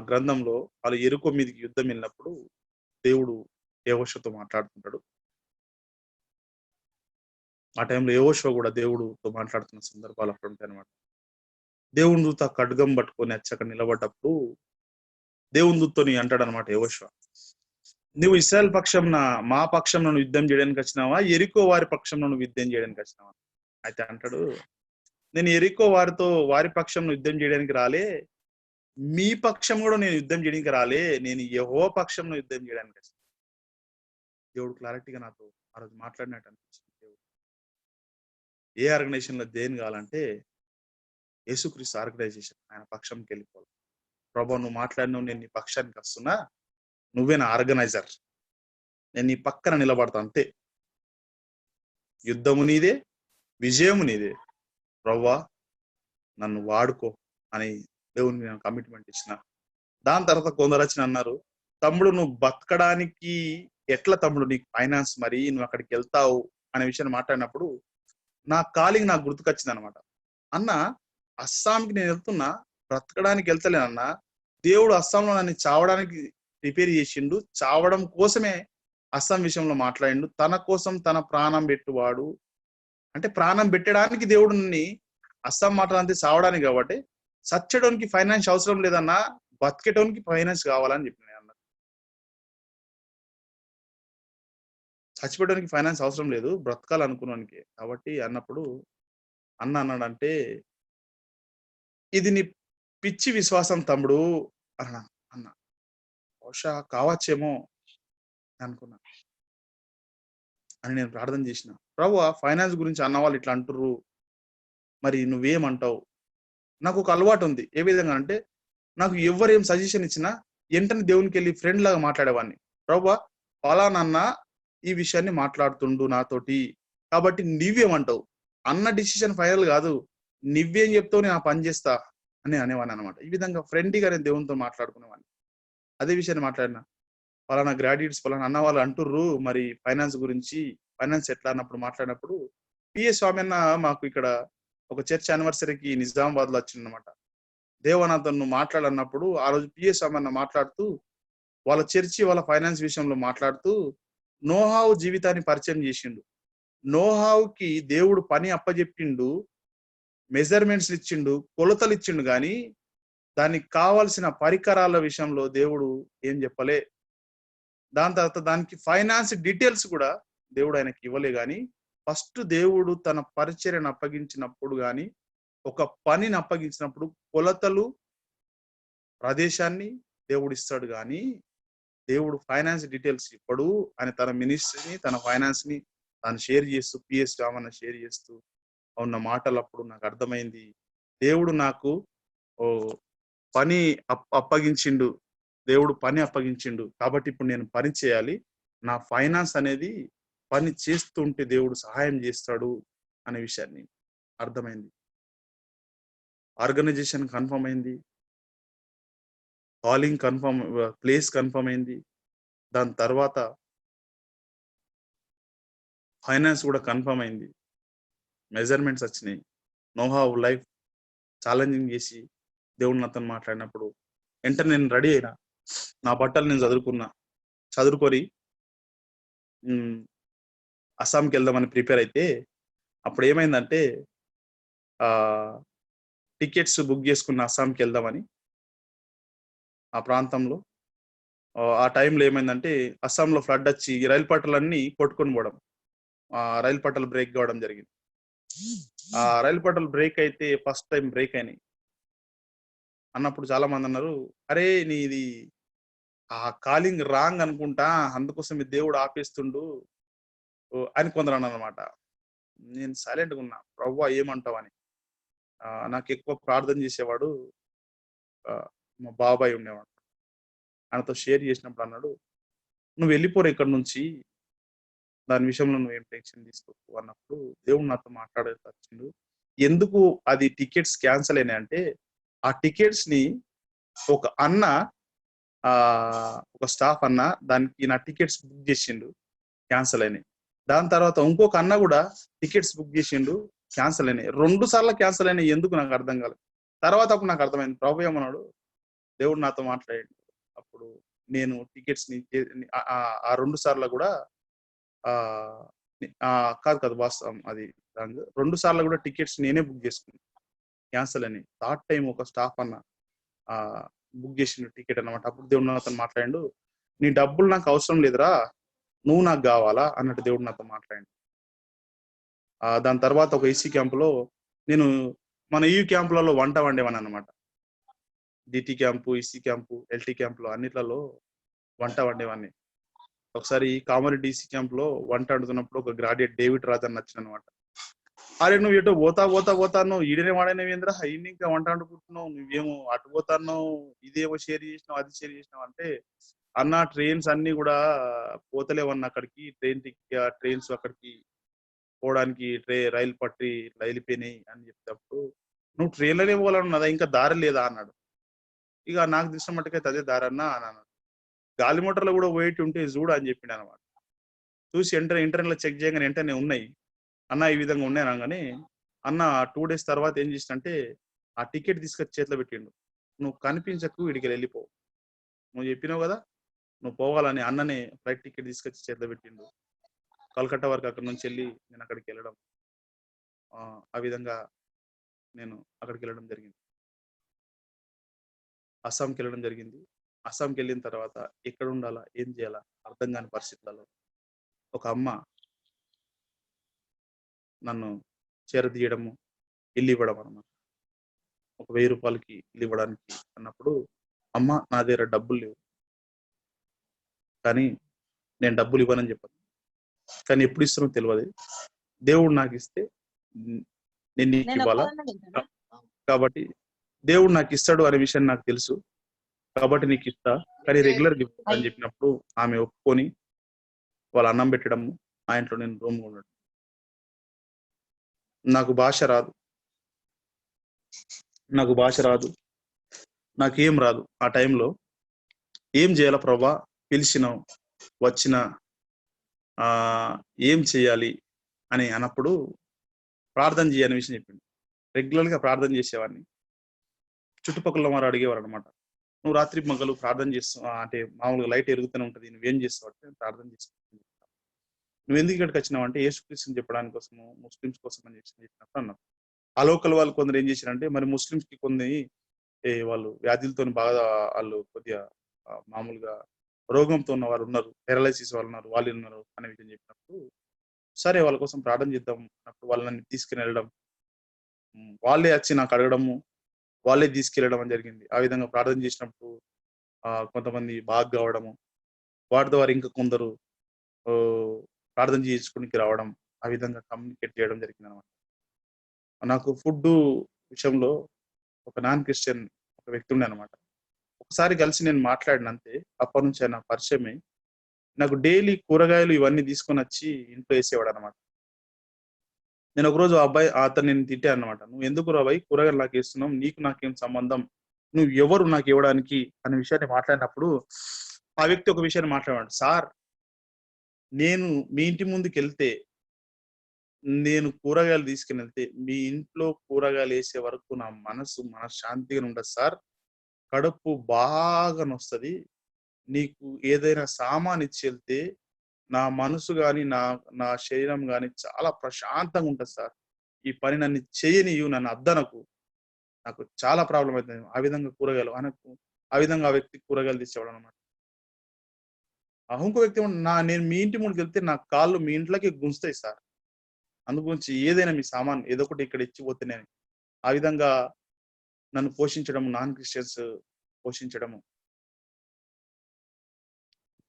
గ్రంథంలో వాళ్ళు యెరికో మీదకి యుద్ధం వెళ్ళినప్పుడు దేవుడు యెహోషువతో మాట్లాడుతుంటాడు. ఆ టైంలో యెహోషువ కూడా దేవుడుతో మాట్లాడుతున్న సందర్భాలు అక్కడ ఉంటాయి అన్నమాట. దేవుని దూత ఖడ్గం పట్టుకొని వచ్చి అక్కడ నిలబడ్డప్పుడు దేవుని దూతతో అంటాడు అనమాట యెహోషువ, నువ్వు ఇశ్రాయేల్ పక్షం మా పక్షం నువ్వు యుద్ధం చేయడానికి వచ్చినావా, యెరికో వారి పక్షం నువ్వు యుద్ధం చేయడానికి వచ్చినావా? అయితే అంటాడు, నేను యెరికో వారి పక్షం యుద్ధం చేయడానికి రాలే, మీ పక్షం కూడా నేను యుద్ధం చేయడానికి రాలే, నేను యెహోవా పక్షంలో యుద్ధం చేయడానికి వచ్చాను. దేవుడు క్లారిటీగా నాతో ఆ రోజు మాట్లాడినట్టు అనిపించింది. దేవుడు ఏ ఆర్గనైజేషన్ లో దేని కావాలంటే యేసుక్రీస్తు ఆర్గనైజేషన్, ఆయన పక్షంకి వెళ్ళిపోవాలి. ప్రభా, నువ్వు మాట్లాడినావు, నేను నీ పక్షానికి వస్తున్నా, నువ్వే నా ఆర్గనైజర్, నేను నీ పక్కన నిలబడతా, అంతే, యుద్ధము నీదే, విజయము నీదే, ప్రభా నన్ను వాడుకో అని దేవుని నేను కమిట్మెంట్ ఇచ్చిన. దాని తర్వాత కొందరు వచ్చి అన్నారు, తమ్ముడు నువ్వు బతకడానికి ఎట్లా తమ్ముడు, నీకు ఫైనాన్స్, మరి నువ్వు అక్కడికి వెళ్తావు అనే విషయాన్ని మాట్లాడినప్పుడు నా కాలింగ్ నాకు గుర్తుకొచ్చింది అనమాట. అన్న, అస్సాంకి నేను వెళ్తున్నా, బ్రతకడానికి వెళ్తలేనన్నా, దేవుడు అస్సాంలో నన్ను చావడానికి ప్రిపేర్ చేసిండు. చావడం కోసమే అస్సాం విషయంలో మాట్లాడిండు. తన కోసం తన ప్రాణం పెట్టువాడు అంటే ప్రాణం పెట్టడానికి దేవుడు నన్ను అస్సాం మాట్లాడితే చావడానికి కాబట్టి, సచ్చడానికి ఫైనాన్స్ అవసరం లేదన్నా, బతికేటోనికి ఫైనాన్స్ కావాలని చెప్పిన అన్న. చచ్చిపోవడానికి ఫైనాన్స్ అవసరం లేదు, బ్రతకాలనుకున్నానికి కాబట్టి అన్నప్పుడు అన్న అన్నాడంటే, ఇది నీ పిచ్చి విశ్వాసం తమ్ముడు అన్నా. అన్న బహుశా కావచ్చేమో అనుకున్నా అని నేను ప్రార్థన చేసిన. ప్రభువా, ఫైనాన్స్ గురించి అన్నవాళ్ళు ఇట్లా అంటుర్రు, మరి నువ్వేమంటావు? నాకు ఒక అలవాటు ఉంది. ఏ విధంగా అంటే, నాకు ఎవరు ఏం సజెషన్ ఇచ్చినా వెంటనే దేవునికి వెళ్ళి ఫ్రెండ్ లాగా మాట్లాడేవాడిని. ప్రభువా, పలానన్న ఈ విషయాన్ని మాట్లాడుతుండు నాతోటి, కాబట్టి నువ్వేమంటావు? అన్న డిసిషన్ ఫైనల్ కాదు, నువ్వేం చెప్తావు నేను ఆ పని చేస్తా అని అనేవాడిని అనమాట. ఈ విధంగా ఫ్రెండ్లీగా నేను దేవునితో మాట్లాడుకునేవాడిని. అదే విషయాన్ని మాట్లాడినా, పలానా గ్రాడ్యుయేట్స్ పలానా అన్న వాళ్ళు అంటుర్రు మరి ఫైనాన్స్ గురించి, ఫైనాన్స్ ఎట్లా అన్నప్పుడు మాట్లాడినప్పుడు, పిఎస్ స్వామి అన్న మాకు ఇక్కడ ఒక చర్చ్ యానివర్సరీకి నిజామాబాద్ లో వచ్చిందనమాట. దేవనాథన్ నువ్వు మాట్లాడన్నప్పుడు ఆ రోజు పిఎస్ స్వామి అన్న మాట్లాడుతూ వాళ్ళ చర్చి వాళ్ళ ఫైనాన్స్ విషయంలో మాట్లాడుతూ నోహావు జీవితాన్ని పరిచయం చేసిండు. నోహావుకి దేవుడు పని అప్పచెప్పిండు, మెజర్మెంట్స్ ఇచ్చిండు, కొలతలు ఇచ్చిండు, కానీ దానికి కావాల్సిన పరికరాల విషయంలో దేవుడు ఏం చెప్పలే. దాని తర్వాత దానికి ఫైనాన్స్ డీటెయిల్స్ కూడా దేవుడు ఆయనకి ఇవ్వలే. కానీ ఫస్ట్ దేవుడు తన పరిచర్యను అప్పగించినప్పుడు కానీ, ఒక పనిని అప్పగించినప్పుడు కొలతలు, ప్రదేశాన్ని దేవుడు ఇస్తాడు. కానీ దేవుడు ఫైనాన్స్ డీటెయిల్స్ ఇప్పుడు ఆయన తన మినిస్ట్రీని, తన ఫైనాన్స్ ని తాను షేర్ చేస్తూ, పిఎస్ రామన్న షేర్ చేస్తూ ఉన్న మాటలు అప్పుడు నాకు అర్థమైంది, దేవుడు నాకు ఓ పని అప్పగించిండు, దేవుడు పని అప్పగించిండు, కాబట్టి ఇప్పుడు నేను పని చేయాలి, నా ఫైనాన్స్ అనేది పని చేస్తుంటే దేవుడు సహాయం చేస్తాడు అనే విషయాన్ని అర్థమైంది. ఆర్గనైజేషన్ కన్ఫర్మ్ అయింది, కాలింగ్ కన్ఫర్మ్, ప్లేస్ కన్ఫర్మ్ అయింది. దాని తర్వాత ఫైనాన్స్ కూడా కన్ఫర్మ్ అయింది, మెజర్మెంట్స్ వచ్చినాయి. నోహావ్ లైఫ్ ఛాలెంజింగ్ చేసి దేవుడు నాతో మాట్లాడినప్పుడు వెంటనే నేను రెడీ అయినా, నా బట్టలు నేను చదువుకొని అస్సాంకి వెళ్దామని ప్రిపేర్ అయితే, అప్పుడు ఏమైందంటే టికెట్స్ బుక్ చేసుకున్న అస్సాంకి వెళ్దామని. ఆ ప్రాంతంలో ఆ టైంలో ఏమైందంటే అస్సాంలో ఫ్లడ్ వచ్చి రైలు పట్టాలన్నీ కొట్టుకొని పోవడం, రైలు పట్టాలు బ్రేక్ కావడం జరిగింది. ఆ రైలు పట్టాలు బ్రేక్ అయితే ఫస్ట్ టైం బ్రేక్ అయినాయి అన్నప్పుడు చాలా మంది అన్నారు, అరే నీది ఆ కాలింగ్ రాంగ్ అనుకుంటా, అందుకోసం ఈ దేవుడు ఆపేస్తుండు అని కొందరు అన్నారు అనమాట. నేను సైలెంట్గా ఉన్నా, ప్రభువా ఏమంటావు అని. నాకు ఎక్కువ ప్రార్థన చేసేవాడు మా బాబాయ్ ఉండేవాడు. ఆయనతో షేర్ చేసినప్పుడు అన్నాడు, నువ్వు వెళ్ళిపోరు ఇక్కడ నుంచి, దాని విషయంలో నువ్వేం టెన్షన్ తీసుకోకు అన్నప్పుడు దేవుడు నాతో మాట్లాడేది వచ్చిండు. ఎందుకు అది టికెట్స్ క్యాన్సిల్ అయినాయి అంటే, ఆ టికెట్స్ ని ఒక అన్న, ఒక స్టాఫ్ అన్న దానికి నా టికెట్స్ బుక్ చేసిండు, క్యాన్సిల్ అయినాయి. దాని తర్వాత ఇంకొక అన్న కూడా టికెట్స్ బుక్ చేసిండు, క్యాన్సిల్ అయినాయి. 2 సార్లు క్యాన్సిల్ అయినాయి. ఎందుకు నాకు అర్థం కాలేదు. తర్వాత అప్పుడు నాకు అర్థమైంది, ప్రభు ఏమన్నాడు, దేవుడు నాతో మాట్లాడాడు. అప్పుడు నేను టికెట్స్ ని ఆ 2 సార్లు కూడా కాదు వాస్తవం అది, 2 సార్లు కూడా టికెట్స్ నేనే బుక్ చేసుకున్నాను, క్యాన్సిల్ అని. థర్డ్ టైం ఒక స్టాఫ్ అన్న బుక్ చేసిన టికెట్ అన్నమాట. అప్పుడు దేవుడు నాతో మాట్లాడాడు, నీ డబ్బులు నాకు అవసరం లేదురా, నువ్వు నాకు కావాలా అన్నట్టు దేవుడు నాతో మాట్లాడాడు. దాని తర్వాత ఒక ఈసీ క్యాంపులో నేను మన ఈ క్యాంపులలో వంట వండేవాని అనమాట. DT camp, EC camp, LT క్యాంపులో అన్నిట్లలో వంట వండేవాడిని. ఒకసారి కామారెడ్డి ఈసీ క్యాంప్ లో వంట వండుతున్నప్పుడు ఒక గ్రాడ్యుయేట్ డేవిడ్ రాజ్ అని నచ్చిన అనమాట. అరే నువ్వు ఎటో పోతాను, ఈడనే వాడనేవేంద్రా, ఈయన ఇంకా వంట వండుకుంటున్నావు, నువ్వేమో అటు పోతాన్నావు, ఇదేమో షేర్ చేసినావు, అది షేర్ చేసినావు అంటే, అన్న ట్రైన్స్ అన్ని కూడా పోతలేవన్న అక్కడికి, ట్రైన్స్ అక్కడికి పోవడానికి రైలు పట్టి వెళ్ళిపోయినాయి అని చెప్పేటప్పుడు, నువ్వు ట్రైన్లోనే పోవాలన్నదా, ఇంకా దారి లేదా అన్నాడు. ఇక నాకు తెలిసిన మట్టుకైతే అదే దారి అన్నా అని అన్నాడు. గాలి మోటార్లో కూడా వెయిట్ ఉంటే చూడు అని చెప్పిండు అనమాట. చూసి ఇంటర్నెట్లో చెక్ చేయగానే వెంటనే ఉన్నాయి అన్న, ఈ విధంగా ఉన్నాయి అనగానే, అన్న 2 days తర్వాత ఏం చేసినంటే ఆ టికెట్ తీసుకొచ్చి చేతిలో పెట్టిండు. నువ్వు కనిపించకు, ఈడికెళ్ళి వెళ్ళిపో. నువ్వు చెప్పినావు కదా నువ్వు పోవాలని, అన్ననే ఫ్లైట్ టికెట్ తీసుకొచ్చి చేతిలో పెట్టిండు. కలకత్తా వరకు అక్కడి నుంచి వెళ్ళి నేను అక్కడికి వెళ్ళడం, ఆ విధంగా నేను అక్కడికి వెళ్ళడం జరిగింది. అస్సాంకి వెళ్ళడం జరిగింది. అస్సాంకి వెళ్ళిన తర్వాత ఎక్కడ ఉండాలా, ఏం చేయాలా అర్థం కాని పరిస్థితులలో ఒక అమ్మ నన్ను చేరదీయడము, ఇల్లు ఇవ్వడం అన్నమాట. ఒక 1000 రూపాయలకి ఇల్లు ఇవ్వడానికి అన్నప్పుడు, అమ్మ నా దగ్గర డబ్బులు లేవు, కానీ నేను డబ్బులు ఇవ్వనని చెప్పాను. కానీ ఎప్పుడు ఇస్తానో తెలియదు. దేవుడు నాకు ఇస్తే నేను నీకు ఇవ్వాలా, కాబట్టి దేవుడు నాకు ఇస్తాడు అనే విషయం నాకు తెలుసు, కాబట్టి నీకు ఇస్తా, కానీ రెగ్యులర్ గిఫ్ట్ అని చెప్పినప్పుడు ఆమె ఒప్పుకొని వాళ్ళ అన్నం పెట్టడము, ఆ ఇంట్లో నేను రూమ్ ఉండడం. నాకు భాష రాదు, నాకేం రాదు. ఆ టైంలో ఏం చేయాల ప్రభా, పిలిచినావు, వచ్చిన ఏం చేయాలి అని అన్నప్పుడు ప్రార్థన చేయని విషయం చెప్పింది. రెగ్యులర్గా ప్రార్థన చేసేవాడిని. చుట్టుపక్కల వారు అడిగేవారు అనమాట, నువ్వు రాత్రి మగలు ప్రార్థన చేస్తావు అంటే మామూలుగా లైట్ ఎరుగుతూనే ఉంటుంది, నువ్వేం చేస్తావు అంటే ప్రార్థన చేస్తావు. నువ్వు ఎందుకు ఇక్కడికి వచ్చినావు అంటే యేసుక్రీస్తుని చెప్పడానికి కోసము, ముస్లిమ్స్ కోసం అని చెప్పినప్పుడు అన్నావు. ఆ లోకల్ వాళ్ళు కొందరు ఏం చేశారంటే, మరి ముస్లిమ్స్ కి కొన్ని వాళ్ళు వ్యాధులతో బాగా వాళ్ళు కొద్దిగా మామూలుగా రోగంతో ఉన్న వారు ఉన్నారు, పెరాలైసిస్ వాళ్ళు ఉన్నారు, వాళ్ళు ఉన్నారు అనే విషయం చెప్పినప్పుడు, సరే వాళ్ళ కోసం ప్రార్థన చేద్దాం అన్నప్పుడు వాళ్ళని తీసుకుని వెళ్ళడం, వాళ్ళే వచ్చి నాకు అడగడము, వాళ్ళే తీసుకెళ్ళడం అని జరిగింది. ఆ విధంగా ప్రార్థన చేసినప్పుడు కొంతమంది బాగా కావడము, వాటి ద్వారా ఇంకా కొందరు ప్రార్థన చేసుకునికి రావడం, ఆ విధంగా కమ్యూనికేట్ చేయడం జరిగింది అనమాట. నాకు ఫుడ్ విషయంలో ఒక నాన్ క్రిస్టియన్ ఒక వ్యక్తి ఉండే అనమాట. ఒకసారి కలిసి నేను మాట్లాడినంతే, అప్పటి నుంచి ఆయన పరిచయమే. నాకు డైలీ కూరగాయలు ఇవన్నీ తీసుకొని వచ్చి ఇంట్లో వేసేవాడు అనమాట. నేను ఒకరోజు అతను నేను తిట్టాను అనమాట, నువ్వు ఎందుకు రాబాయి కూరగాయలు నాకు వేస్తున్నావు, నీకు నాకేం సంబంధం, నువ్వు ఎవరు నాకు ఇవ్వడానికి అనే విషయాన్ని మాట్లాడినప్పుడు, ఆ వ్యక్తి ఒక విషయాన్ని మాట్లాడాడు, సార్ నేను మీ ఇంటి ముందుకు వెళ్తే, నేను కూరగాయలు తీసుకుని వెళ్తే మీ ఇంట్లో కూరగాయలు వేసే వరకు నా మనసు మనశ్శాంతిగా ఉండదు సార్, కడుపు బాగా నొస్తుంది. నీకు ఏదైనా సామాన్ ఇచ్చి వెళ్తే నా మనసు గాని, నా శరీరం గాని చాలా ప్రశాంతంగా ఉంటది సార్. ఈ పని నన్ను చేయనియ్యు, నన్ను అద్దనకు, నాకు చాలా ప్రాబ్లం అవుతుంది. ఆ విధంగా కూరగాయలు అనకు, ఆ విధంగా ఆ వ్యక్తి కూరగాయలు తెచ్చేవాడు అనమాట. ఇంకో వ్యక్తి నేను మీ ఇంటి ముందుకు వెళ్తే నా కాళ్ళు మీ ఇంట్లోకి గుంజుతాయి సార్, అందుగురించి ఏదైనా మీ సామాన్ ఏదో ఒకటి ఇక్కడ ఇచ్చిపోతే నేను, ఆ విధంగా నన్ను పోషించడం, నాన్ క్రిస్టియన్స్ పోషించడము.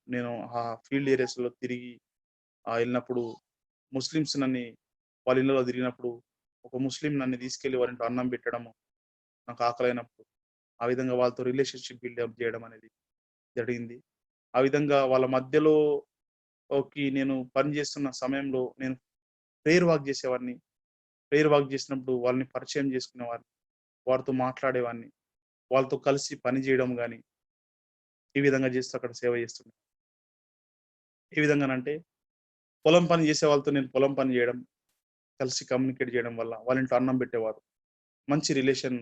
నేను ఆ ఫీల్డ్ ఏరియాస్ లో తిరిగి వెళ్ళినప్పుడు, ముస్లిమ్స్ నన్ను వాళ్ళ ఇళ్ళలో తిరిగినప్పుడు, ఒక ముస్లిం నన్ను తీసుకెళ్లి వారి ఇంట్లో అన్నం పెట్టడము, నాకు ఆకలైనప్పుడు ఆ విధంగా వాళ్ళతో రిలేషన్షిప్ బిల్డప్ చేయడం అనేది జరిగింది. ఆ విధంగా వాళ్ళ మధ్యలో నేను పని చేస్తున్న సమయంలో నేను ప్రేయర్ వాక్ చేసేవాడిని. ప్రేయర్ వాక్ చేసినప్పుడు వాళ్ళని పరిచయం చేసుకునేవాడిని, వారితో మాట్లాడేవాడిని, వాళ్ళతో కలిసి పని చేయడం గాని, ఈ విధంగా చేస్తూ అక్కడ సేవ చేస్తున్నాను. ఏ విధంగానంటే, పొలం పని చేసే వాళ్ళతో నేను పొలం పని చేయడం, కలిసి కమ్యూనికేట్ చేయడం వల్ల వాళ్ళ ఇంట్లో అన్నం పెట్టేవారు. మంచి రిలేషన్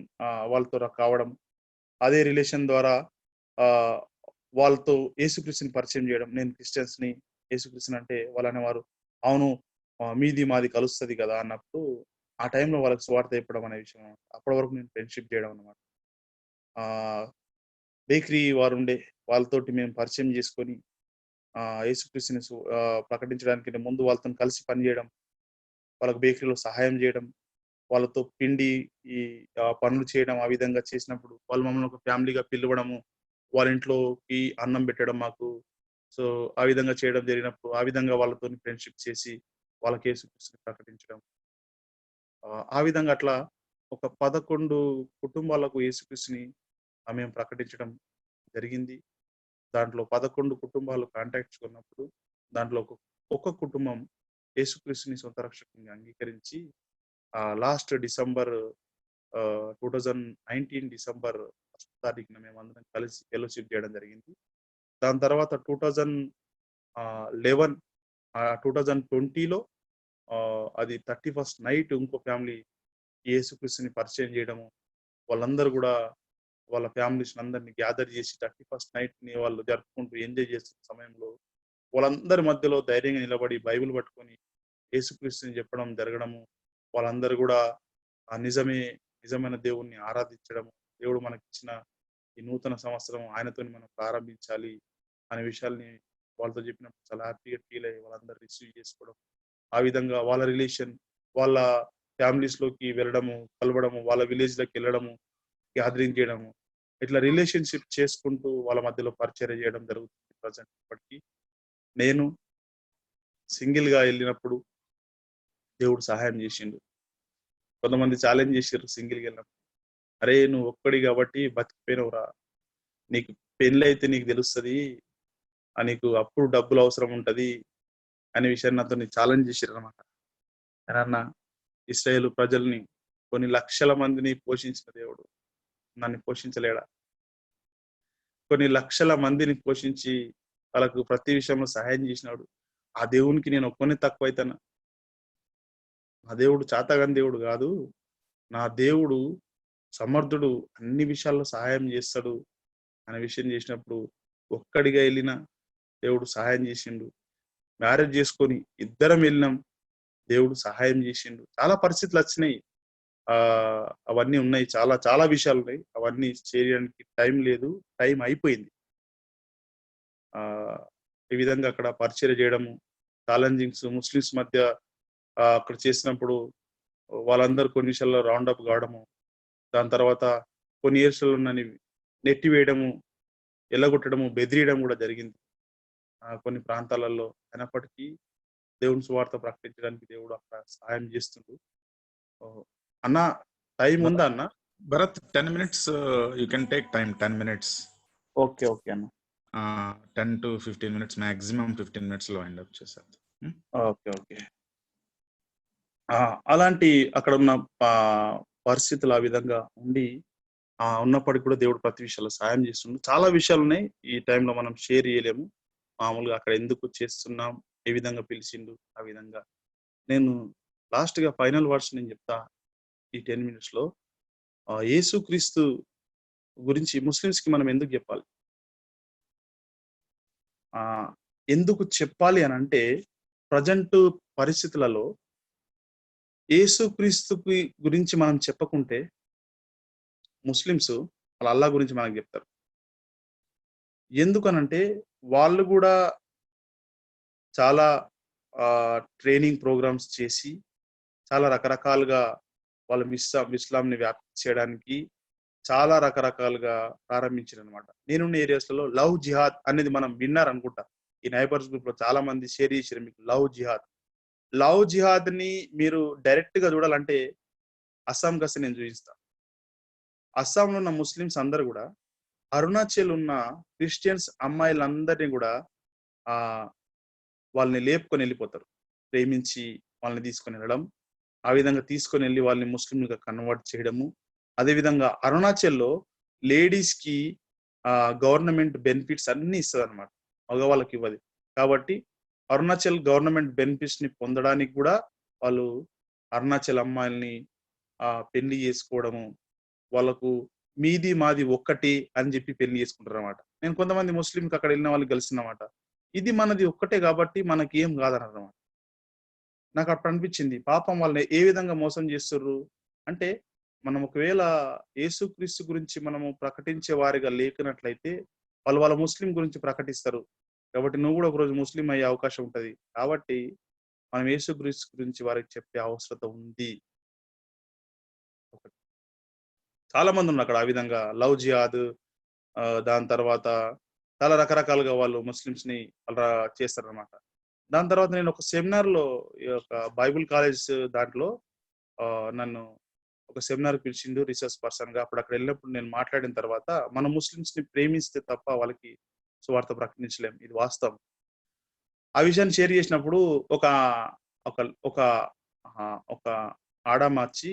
వాళ్ళతో కావడం. అదే రిలేషన్ ద్వారా ఆహ్, వాళ్ళతో యేసుక్రీస్తుని పరిచయం చేయడం. నేను క్రిస్టియన్స్‌ని, యేసుక్రీస్తుని అంటే వాళ్ళు అనేవారు, అవును మీది మాది కలుస్తది కదా అన్నప్పుడు, ఆ టైంలో వాళ్ళకి సువార్త చెప్పడం అనే విషయం. అప్పటి వరకు నేను ఫ్రెండ్‌షిప్ చేయడం అన్నమాట. ఆహ్, బేకరీ వారుండే వాళ్ళతోటి మేము పరిచయం చేసుకొని, యేసుక్రీస్తుని ప్రకటించడానికి ముందు వాళ్ళతోని కలిసి పనిచేయడం, వాళ్ళకి బేకరీలో సహాయం చేయడం, వాళ్ళతో పిండి ఈ పనులు చేయడం, ఆ విధంగా చేసినప్పుడు వాళ్ళు మమ్మల్ని ఒక ఫ్యామిలీగా పిలవడము, వాళ్ళ ఇంట్లోకి అన్నం పెట్టడం మాకు. సో, ఆ విధంగా చేయడం జరిగినప్పుడు, ఆ విధంగా వాళ్ళతోని ఫ్రెండ్‌షిప్ చేసి, వాళ్ళకి యేసుక్రీస్తుని ప్రకటించడం. ఆ విధంగా అట్లా ఒక 11 కుటుంబాలకు యేసుక్రీస్తుని మేము ప్రకటించడం జరిగింది. దాంట్లో 11 కుటుంబాలు కాంటాక్ట్స్ ఉన్నప్పుడు, దాంట్లో ఒక కుటుంబం యేసుక్రీస్తుని సొంత రక్షకునిగా అంగీకరించి లాస్ట్ డిసెంబర్ 2019 డిసెంబర్ 1 తారీఖున మేమందరం కలిసి ఫెలోషిప్ చేయడం జరిగింది. దాని తర్వాత 2011 2020లో అది 31st నైట్ ఇంకో ఫ్యామిలీ యేసుక్రీస్తుని పరిచయం చేయడము, వాళ్ళందరూ కూడా వాళ్ళ ఫ్యామిలీస్ అందరినీ గ్యాదర్ చేసి 31st నైట్ ని వాళ్ళు జరుపుకుంటూ ఎంజాయ్ చేస్తున్న సమయంలో వాళ్ళందరి మధ్యలో ధైర్యంగా నిలబడి బైబిల్ పట్టుకొని యేసుక్రీస్తుని చెప్పడం జరగడము, వాళ్ళందరూ కూడా నిజమైన దేవుణ్ణి ఆరాధించడము, దేవుడు మనకిచ్చిన ఈ నూతన సంవత్సరం ఆయనతోని మనం ప్రారంభించాలి అనే విషయాల్ని వాళ్ళతో చెప్పినప్పుడు చాలా హ్యాపీగా ఫీల్ అయ్యి వాళ్ళందరూ రిసీవ్ చేసుకోవడం, ఆ విధంగా వాళ్ళ రిలేషన్ వాళ్ళ ఫ్యామిలీస్ లోకి వెళ్ళడము, కలవడము, వాళ్ళ విలేజ్ లోకి వెళ్ళడము, గ్యాదరింగ్ చేయడము, ఇట్లా రిలేషన్షిప్ చేసుకుంటూ వాళ్ళ మధ్యలో పరిచర్య చేయడం జరుగుతుంది ప్రజెంట్ ఇప్పటికీ. నేను సింగిల్ గా వెళ్ళినప్పుడు దేవుడు సహాయం చేసిండు. కొంతమంది ఛాలెంజ్ చేసిర్రు సింగిల్ గా వెళ్ళినప్పుడు, అరే నువ్వు ఒక్కడి కాబట్టి బతికిపోయినవురా, నీకు పెళ్ళైతే నీకు తెలుస్తుంది, నీకు అప్పుడు డబ్బులు అవసరం ఉంటది అనే విషయాన్ని నాతో ఛాలెంజ్ చేసిర్రు అనమాట. అన్న, ఇశ్రాయేలు ప్రజల్ని కొన్ని లక్షల మందిని పోషించిన దేవుడు నన్ను పోషించలేడా? కొన్ని లక్షల మందిని పోషించి వాళ్ళకు ప్రతి విషయంలో సహాయం చేసినాడు. ఆ దేవునికి నేను ఒక్కనే తక్కువ అవుతానా? నా దేవుడు చాతగాని దేవుడు కాదు, నా దేవుడు సమర్థుడు, అన్ని విషయాల్లో సహాయం చేస్తాడు అనే విషయం చేసినప్పుడు ఒక్కడిగా వెళ్ళినా దేవుడు సహాయం చేసిండు. మ్యారేజ్ చేసుకొని ఇద్దరం వెళ్ళినాం, దేవుడు సహాయం చేసిండు. చాలా పరిస్థితులు వచ్చినాయి, ఆ అవన్నీ ఉన్నాయి, చాలా చాలా విషయాలు ఉన్నాయి, అవన్నీ చేయడానికి టైం లేదు, టైం అయిపోయింది. ఆ ఈ విధంగా అక్కడ పరిచయం చేయడము, ఛాలెంజింగ్స్ ముస్లిమ్స్ మధ్య అక్కడ చేసినప్పుడు వాళ్ళందరూ కొన్ని విషయాల్లో రౌండ్ అప్ కావడము, దాని తర్వాత కొన్ని ఇయర్స్ నన్ను నెట్టి వేయడము, ఎల్లగొట్టడము, బెదిరియడం కూడా జరిగింది కొన్ని ప్రాంతాలలో. అయినప్పటికీ దేవుని సువార్త ప్రకటించడానికి దేవుడు అక్కడ సహాయం చేస్తుండు. అన్న టైం ఉందా అన్న? Bharat 10 minutes, you can take time, 10 minutes. Okay okay అన్న. 10 to 15 minutes, maximum 15 minutes లో వైండ్ అప్ చేసేది. Okay okay. అలాంటి అక్కడ ఉన్న పరిస్థితులు ఆ విధంగా ఉండి ఉన్నప్పటికీ కూడా దేవుడు ప్రతి విషయాల్లో సాయం చేస్తుండు. చాలా విషయాలు ఉన్నాయి, ఈ టైంలో మనం షేర్ చేయలేము. మామూలుగా అక్కడ ఎందుకు చేస్తున్నాం, ఏ విధంగా పిలిచిండు, ఆ విధంగా. నేను లాస్ట్ గా ఫైనల్ వర్డ్స్ నేను చెప్తా ఈ 10 minutes లో. యేసుక్రీస్తు గురించి ముస్లిమ్స్ కి మనం ఎందుకు చెప్పాలి? ఎందుకు చెప్పాలి అని అంటే, ప్రజెంట్ పరిస్థితులలో యేసుక్రీస్తుకి గురించి మనం చెప్పకుంటే ముస్లిమ్స్ వాళ్ళ అల్లా గురించి మనకు చెప్తారు. ఎందుకనంటే వాళ్ళు కూడా చాలా ట్రైనింగ్ ప్రోగ్రామ్స్ చేసి చాలా రకరకాలుగా వాళ్ళ ఇస్లాంని వ్యాప్తి చేయడానికి చాలా రకరకాలుగా ప్రారంభించారు అనమాట. నేనున్న ఏరియాస్లలో లవ్ జిహాద్ అనేది మనం విన్నారనుకుంటా, ఈ నైబర్స్ గ్రూప్ లో చాలా మంది షేర్ చేశారు మీకు లవ్ జిహాద్. లవ్ జిహాద్ ని మీరు డైరెక్ట్ గా చూడాలంటే అస్సాం కసి నేను చూపిస్తా. అస్సాంలో ఉన్న ముస్లిమ్స్ అందరు కూడా అరుణాచల్ ఉన్న క్రిస్టియన్స్ అమ్మాయిలందరినీ కూడా వాళ్ళని లేపుకొని వెళ్ళిపోతారు, ప్రేమించి వాళ్ళని తీసుకొని వెళ్ళడం, ఆ విధంగా తీసుకొని వెళ్ళి వాళ్ళని ముస్లింలుగా కన్వర్ట్ చేయడము. అదేవిధంగా అరుణాచల్లో లేడీస్ కి గవర్నమెంట్ బెనిఫిట్స్ అన్ని ఇస్తుంది అనమాట, మగవాళ్ళకి ఇవ్వదు. కాబట్టి అరుణాచల్ గవర్నమెంట్ బెనిఫిట్స్ ని పొందడానికి కూడా వాళ్ళు అరుణాచల్ అమ్మాయిల్ని పెళ్లి చేసుకోవడము, వాళ్ళకు మీది మాది ఒక్కటి అని చెప్పి పెళ్లి చేసుకుంటారు అనమాట. నేను కొంతమంది ముస్లింకి అక్కడ వెళ్ళిన వాళ్ళకి కలిసినమాట, ఇది మనది ఒక్కటే కాబట్టి మనకి ఏం కాదన్నమాట. నాకు అప్పుడు అనిపించింది, పాపం వాళ్ళని ఏ విధంగా మోసం చేస్తుర్రు అంటే, మనం ఒకవేళ యేసుక్రీస్తు గురించి మనము ప్రకటించే వారిగా లేకున్నట్లయితే వాళ్ళు వాళ్ళ ముస్లిం గురించి ప్రకటిస్తారు. కాబట్టి నువ్వు కూడా ఒకరోజు ముస్లిం అయ్యే అవకాశం ఉంటది. కాబట్టి మనం యేసుక్రీస్తు గురించి వారికి చెప్పే అవసరత ఉంది. చాలా మంది ఉన్నారు అక్కడ ఆ విధంగా లవ్ జిహాద్, దాని తర్వాత చాలా రకరకాలుగా వాళ్ళు ముస్లిమ్స్ ని అలా చేస్తారనమాట. దాని తర్వాత నేను ఒక సెమినార్ లో, ఈ యొక్క బైబుల్ కాలేజ్ దాంట్లో నన్ను ఒక సెమినార్ పిలిచిండు రీసెర్చ్ పర్సన్ గా. అప్పుడు అక్కడ వెళ్ళినప్పుడు నేను మాట్లాడిన తర్వాత, మన ముస్లిమ్స్ ని ప్రేమిస్తే తప్ప వాళ్ళకి సువార్త ప్రకటించలేం, ఇది వాస్తవం. ఆ విషయాన్ని షేర్ చేసినప్పుడు ఒక ఒక ఒక ఒక ఆడమార్చి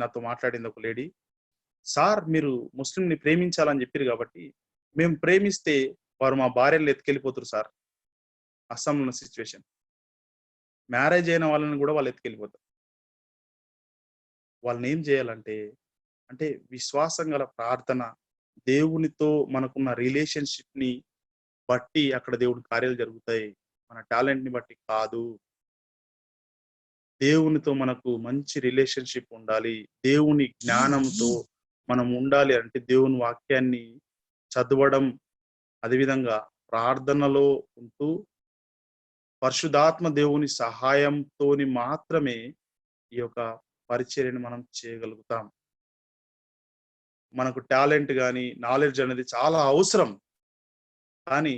నాతో మాట్లాడింది ఒక లేడీ. సార్, మీరు ముస్లింని ప్రేమించాలని చెప్పారు కాబట్టి మేము ప్రేమిస్తే వారు మా భార్యలు ఎత్తుకెళ్ళిపోతారు సార్. అస్సాంలో ఉన్న సిచ్యువేషన్, మ్యారేజ్ అయిన వాళ్ళని కూడా వాళ్ళు ఎత్తుకెళ్ళిపోతారు. వాళ్ళని ఏం చేయాలంటే అంటే విశ్వాసం గల ప్రార్థన, దేవునితో మనకున్న రిలేషన్షిప్ ని బట్టి అక్కడ దేవుడి కార్యాలు జరుగుతాయి. మన టాలెంట్ ని బట్టి కాదు. దేవునితో మనకు మంచి రిలేషన్షిప్ ఉండాలి. దేవుని జ్ఞానంతో మనం ఉండాలి అంటే దేవుని వాక్యాన్ని చదవడం, అదేవిధంగా ప్రార్థనలో ఉంటూ పరిశుద్ధాత్మ దేవుని సహాయంతోని మాత్రమే ఈ యొక్క పరిచర్యను మనం చేయగలుగుతాం. మనకు టాలెంట్ కానీ నాలెడ్జ్ అనేది చాలా అవసరం. కానీ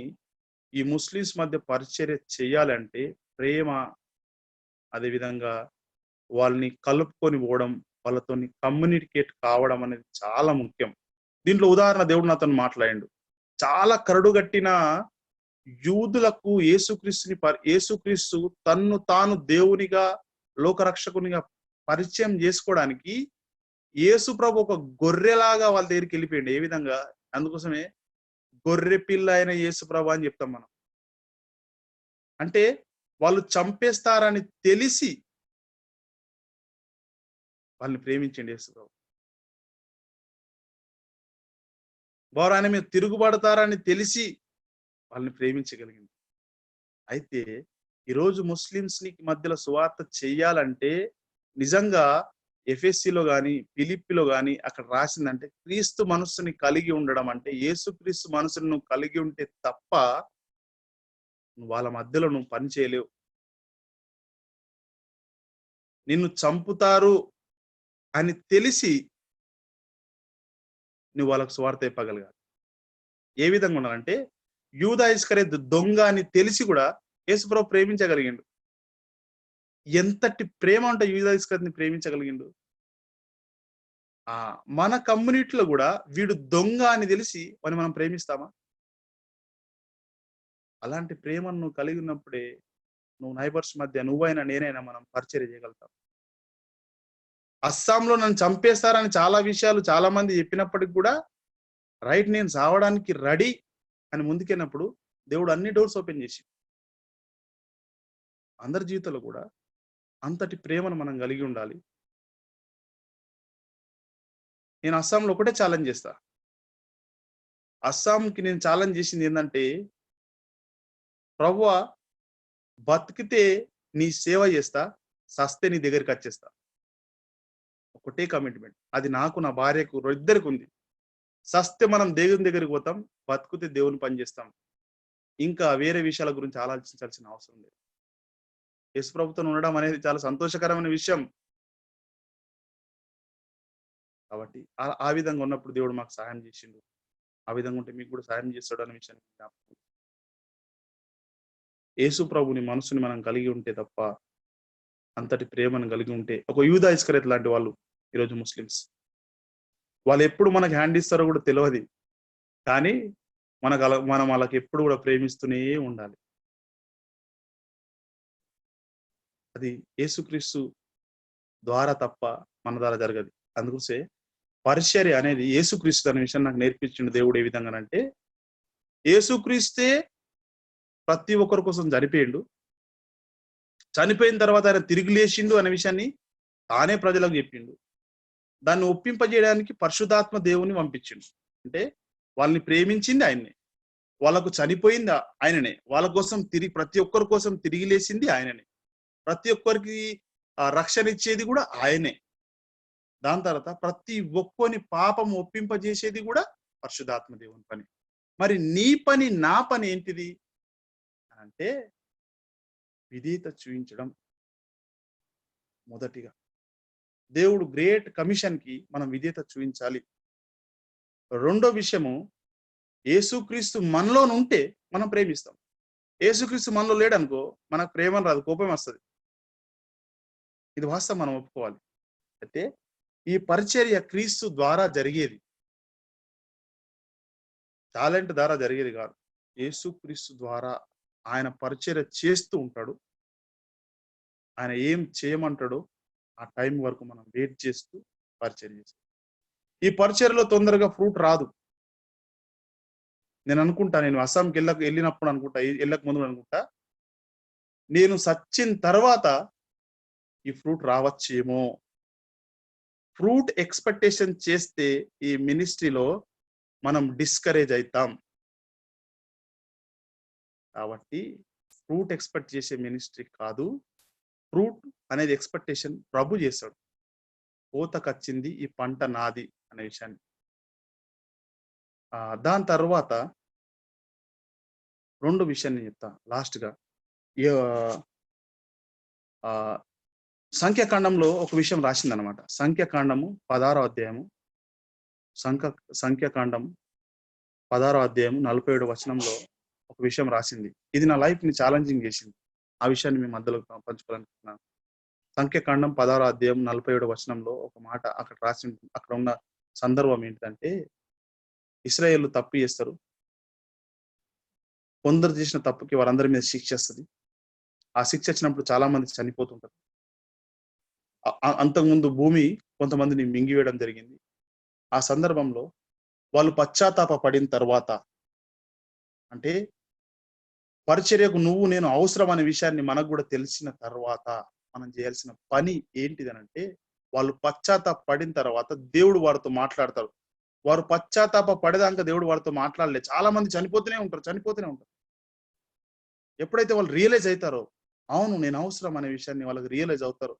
ఈ ముస్లిమ్స్ మధ్య పరిచర్య చేయాలంటే ప్రేమ, అదేవిధంగా వాళ్ళని కలుపుకొని పోవడం, వాళ్ళతో కమ్యూనికేట్ కావడం అనేది చాలా ముఖ్యం. దీంట్లో ఉదాహరణ దేవుడు నాతో మాట్లాడిండు. చాలా కరడుగట్టిన యూదులకు యేసుక్రీస్తు తన్ను తాను దేవునిగా, లోకరక్షకునిగా పరిచయం చేసుకోవడానికి యేసు ప్రభు ఒక గొర్రెలాగా వాళ్ళ దగ్గరికి వెళ్ళిపోయింది. ఏ విధంగా? అందుకోసమే గొర్రె పిల్ల అయిన యేసు ప్రభు అని చెప్తాం మనం. అంటే వాళ్ళు చంపేస్తారని తెలిసి వాళ్ళని ప్రేమించండి యేసు ప్రభు. వారు ఆయన మీద తిరుగుబడతారని తెలిసి వాళ్ళని ప్రేమించగలిగింది. అయితే ఈరోజు ముస్లిమ్స్ ని మధ్యలో సువార్త చెయ్యాలంటే నిజంగా ఎఫెస్సిలో గాని, ఫిలిప్పిలో గాని అక్కడ రాసిందంటే క్రీస్తు మనస్సుని కలిగి ఉండడం. అంటే యేసుక్రీస్తు మనసును నువ్వు కలిగి ఉంటే తప్ప వాళ్ళ మధ్యలో నువ్వు పని చేయలేవు. నిన్ను చంపుతారు అని తెలిసి నువ్వు వాళ్ళకు సువార్త చెప్పగలగాలి. ఏ విధంగా ఉండాలంటే యూదా ఇస్కరియోతు దొంగ అని తెలిసి కూడా యేసుప్రభు ప్రేమించగలిగిండు. ఎంతటి ప్రేమ ఉంటే యూదా ఇస్కరియోతుని ప్రేమించగలిగిండు. మన కమ్యూనిటీలో కూడా వీడు దొంగ అని తెలిసి వాడిని మనం ప్రేమిస్తామా? అలాంటి ప్రేమను నువ్వు కలిగి ఉన్నప్పుడే నువ్వు నైబర్స్ మధ్య నువ్వైనా నేనైనా మనం పరిచర్య చేయగలుగుతాం. అస్సాంలో నన్ను చంపేస్తారని చాలా విషయాలు చాలా మంది చెప్పినప్పటికి కూడా రైట్, నేను సావడానికి రెడీ అని ముందుకెళ్ళినప్పుడు దేవుడు అన్ని డోర్స్ ఓపెన్ చేసి అందరి జీవితంలో కూడా అంతటి ప్రేమను మనం కలిగి ఉండాలి. నేను అస్సాంలో ఒకటే ఛాలెంజ్ చేస్తా. అస్సాంకి నేను ఛాలెంజ్ చేసింది ఏంటంటే, ప్రభువా బతికితే నీ సేవ చేస్తా, సస్తే నీ దగ్గరికి వచ్చేస్తా. ఒకటే కమిట్మెంట్. అది నాకు, నా భార్యకు, ఇద్దరికి ఉంది. సస్తే మనం దేవుని దగ్గరికి పోతాం, బతుకుతే దేవుని పని చేస్తాం. ఇంకా వేరే విషయాల గురించి ఆలోచించాల్సిన అవసరం లేదు. యేసు ప్రభుతో ఉండడం అనేది చాలా సంతోషకరమైన విషయం. కాబట్టి ఆ విధంగా ఉన్నప్పుడు దేవుడు మాకు సహాయం చేసిండు. ఆ విధంగా ఉంటే మీకు కూడా సహాయం చేస్తాడు అనే విషయాన్ని జ్ఞాపకం. యేసు ప్రభుని మనసుని మనం కలిగి ఉంటే తప్ప, అంతటి ప్రేమను కలిగి ఉంటే, ఒక యూదా ఇస్కరియోతు లాంటి వాళ్ళు ఈరోజు ముస్లిమ్స్, వాళ్ళు ఎప్పుడు మనకు హ్యాండ్ ఇస్తారో కూడా తెలియదు. కానీ మనం వాళ్ళకి ఎప్పుడు కూడా ప్రేమిస్తూనే ఉండాలి. అది యేసుక్రీస్తు ద్వారా తప్ప మన ద్వారా జరగదు. అందుకోసే పరిచర్య అనేది యేసుక్రీస్తు అనే విషయం నాకు నేర్పించిండు దేవుడు. ఏ విధంగానంటే, యేసుక్రీస్తే ప్రతి ఒక్కరి కోసం చనిపోయిండు. చనిపోయిన తర్వాత ఆయన తిరిగి లేచిండు అనే విషయాన్ని తానే ప్రజలకు చెప్పిండు. దాన్ని ఒప్పింపజేయడానికి పరిశుద్ధాత్మ దేవుని పంపించిండు. అంటే వాళ్ళని ప్రేమించింది ఆయన్నే, వాళ్ళకు చనిపోయింది ఆయననే, వాళ్ళ కోసం ప్రతి ఒక్కరి కోసం తిరిగి లేచింది ఆయననే, ప్రతి ఒక్కరికి రక్షణ ఇచ్చేది కూడా ఆయనే. దాని తర్వాత ప్రతి ఒక్కని పాపం ఒప్పింపజేసేది కూడా పరిశుద్ధాత్మ దేవుని పని. మరి నీ పని, నా పని ఏంటిది అంటే విధేయత చూపించడం. మొదటిగా దేవుడు గ్రేట్ కమిషన్ కి మనం విధేయత చూపించాలి. రెండో విషయము, యేసుక్రీస్తు మనలో ఉంటే మనం ప్రేమిస్తాం. యేసుక్రీస్తు మనలో లేడనుకో మనకు ప్రేమ రాదు, కోపం వస్తుంది. ఇది వాస్తవం, మనం ఒప్పుకోవాలి. అయితే ఈ పరిచర్య క్రీస్తు ద్వారా జరిగేది, టాలెంట్ ద్వారా జరిగేది కాదు. యేసుక్రీస్తు ద్వారా ఆయన పరిచర్య చేస్తూ ఉంటాడు. ఆయన ఏం చేయమంటాడో ఆ టైం వరకు మనం వెయిట్ చేస్తూ పరిచర్య చేస్తాం. ఈ పరిచర్యలో తొందరగా ఫ్రూట్ రాదు. నేను అనుకుంటా, నేను అస్సాంకి వెళ్ళినప్పుడు అనుకుంటా, వెళ్ళక ముందు అనుకుంటా, నేను సచ్చిన తర్వాత ఈ ఫ్రూట్ రావచ్చేమో. ఫ్రూట్ ఎక్స్పెక్టేషన్ చేస్తే ఈ మినిస్ట్రీలో మనం డిస్కరేజ్ అవుతాం. కాబట్టి ఫ్రూట్ ఎక్స్పెక్ట్ చేసే మినిస్ట్రీ కాదు. ఫ్రూట్ అనేది ఎక్స్పెక్టేషన్ ప్రభు చేశాడు. కోతకొచ్చింది, ఈ పంట నాది అనే విషయాన్ని. దాని తర్వాత 2 విషయాన్ని చెప్తా లాస్ట్‌గా. సంఖ్యాకాండంలో ఒక విషయం రాసిందనమాట. సంఖ్యాకాండము 16వ అధ్యాయము. సంఖ్యాకాండం 16వ అధ్యాయం 47వ వచనంలో ఒక విషయం రాసింది. ఇది నా లైఫ్‌ని ఛాలెంజింగ్ చేసింది. ఆ విషయాన్ని మీ మధ్యలో పంచుకోవాలనుకుంటున్నాను. సంఖ్యాకాండం 16వ అధ్యాయం 47వ వచనంలో ఒక మాట అక్కడ రాసి అక్కడ ఉన్న సందర్భం ఏంటంటే, ఇశ్రాయేలు తప్పు చేస్తారు. కొందరు చేసిన తప్పుకి వారందరి మీద శిక్ష వస్తది. ఆ శిక్ష వచ్చినప్పుడు చాలా మంది చనిపోతుంటారు. అంతకుముందు భూమి కొంతమందిని మింగివేయడం జరిగింది. ఆ సందర్భంలో వాళ్ళు పశ్చాత్తాప పడిన తర్వాత, అంటే పరిచర్యకు నువ్వు నేను అవసరం అనే విషయాన్ని మనకు కూడా తెలిసిన తర్వాత మనం చేయాల్సిన పని ఏంటిదనంటే, వాళ్ళు పశ్చాత్తాప పడిన తర్వాత దేవుడు వారితో మాట్లాడతాడు. వారు పశ్చాత్తాప పడేదాకా దేవుడు వారితో మాట్లాడలేదు. చాలా మంది చనిపోతూనే ఉంటారు. ఎప్పుడైతే వాళ్ళు రియలైజ్ అవుతారో, అవును నేను అవసరం అనే విషయాన్ని వాళ్ళకి రియలైజ్ అవుతారు,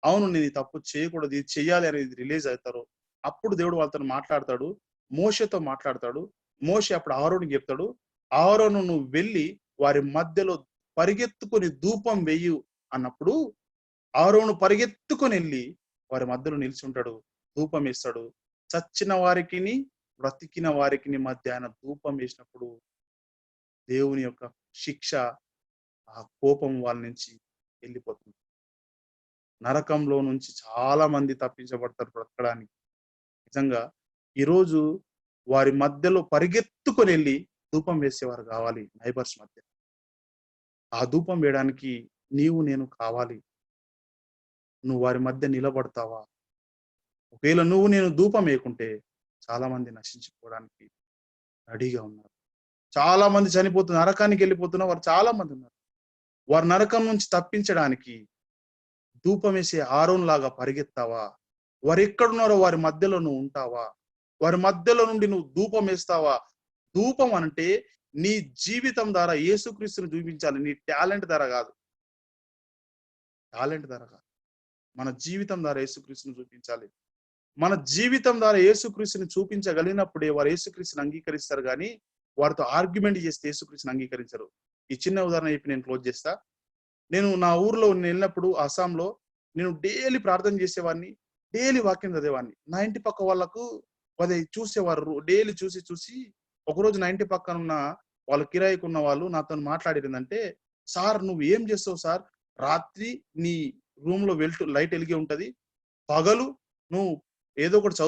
అవును నేను ఈ తప్పు చేయకూడదు, ఇది చెయ్యాలి అనేది రిలీజ్ అవుతారు, అప్పుడు దేవుడు వాళ్ళతో మాట్లాడతాడు. మోషేతో మాట్లాడతాడు. మోషే అప్పుడు అహరోనుకి చెప్తాడు, అహరోను నువ్వు వెళ్ళి వారి మధ్యలో పరిగెత్తుకొని ధూపం వెయ్యు అన్నప్పుడు అహరోను పరిగెత్తుకొని వెళ్ళి వారి మధ్యలో నిలిచి ఉంటాడు, ధూపం వేస్తాడు. చచ్చిన వారికిని బ్రతికిన వారికి మధ్య ఆయన ధూపం వేసినప్పుడు దేవుని యొక్క శిక్ష, ఆ కోపం వాళ్ళ నుంచి వెళ్ళిపోతుంది. నరకంలో నుంచి చాలా మంది తప్పించబడతారు బ్రతకడానికి. నిజంగా ఈరోజు వారి మధ్యలో పరిగెత్తుకొని వెళ్ళి ధూపం వేసేవారు కావాలి. నైబర్స్ మధ్య ఆ ధూపం వేయడానికి నీవు నేను కావాలి. నువ్వు వారి మధ్య నిలబడతావా? ఒకవేళ నువ్వు నేను ధూపం వేయకుంటే చాలా మంది నశించుకోవడానికి రెడీగా ఉన్నారు. చాలా మంది చనిపోతున్నారు, నరకానికి వెళ్ళిపోతున్న వారు చాలా మంది ఉన్నారు. వారి నరకం నుంచి తప్పించడానికి ధూపం వేసే ఆరోన్ లాగా పరిగెత్తావా? వారు ఎక్కడున్నారో వారి మధ్యలో నువ్వు ఉంటావా? వారి మధ్యలో నుండి నువ్వు ధూపం వేస్తావా? ధూపం అంటే నీ జీవితం ద్వారా యేసుక్రీస్తుని చూపించాలి. నీ టాలెంట్ ద్వారా కాదు. మన జీవితం ద్వారా యేసుక్రీస్తుని చూపించాలి. మన జీవితం ద్వారా యేసుక్రీస్తుని చూపించగలిగినప్పుడే వారు యేసుక్రీస్తుని అంగీకరిస్తారు. కానీ వారితో ఆర్గ్యుమెంట్ చేస్తే యేసుక్రీస్తుని అంగీకరించరు. ఈ చిన్న ఉదాహరణ చెప్పి నేను క్లోజ్ చేస్తా. నేను నా ఊర్లో వెళ్ళినప్పుడు అస్సాంలో నేను డైలీ ప్రార్థన చేసేవాడిని, డైలీ వాక్యం చదివేవాడిని. నా ఇంటి పక్క వాళ్ళకు అది చూసేవారు, డైలీ చూసి ఒకరోజు నా ఇంటి పక్కన ఉన్న వాళ్ళు కిరాయికి ఉన్న వాళ్ళు నాతో మాట్లాడేదంటే, సార్ నువ్వు ఏం చేస్తావు సార్? రాత్రి నీ రూమ్ లో లైట్ వెలిగి ఉంటది, పగలు నువ్వు ఏదో ఒకటి చదువు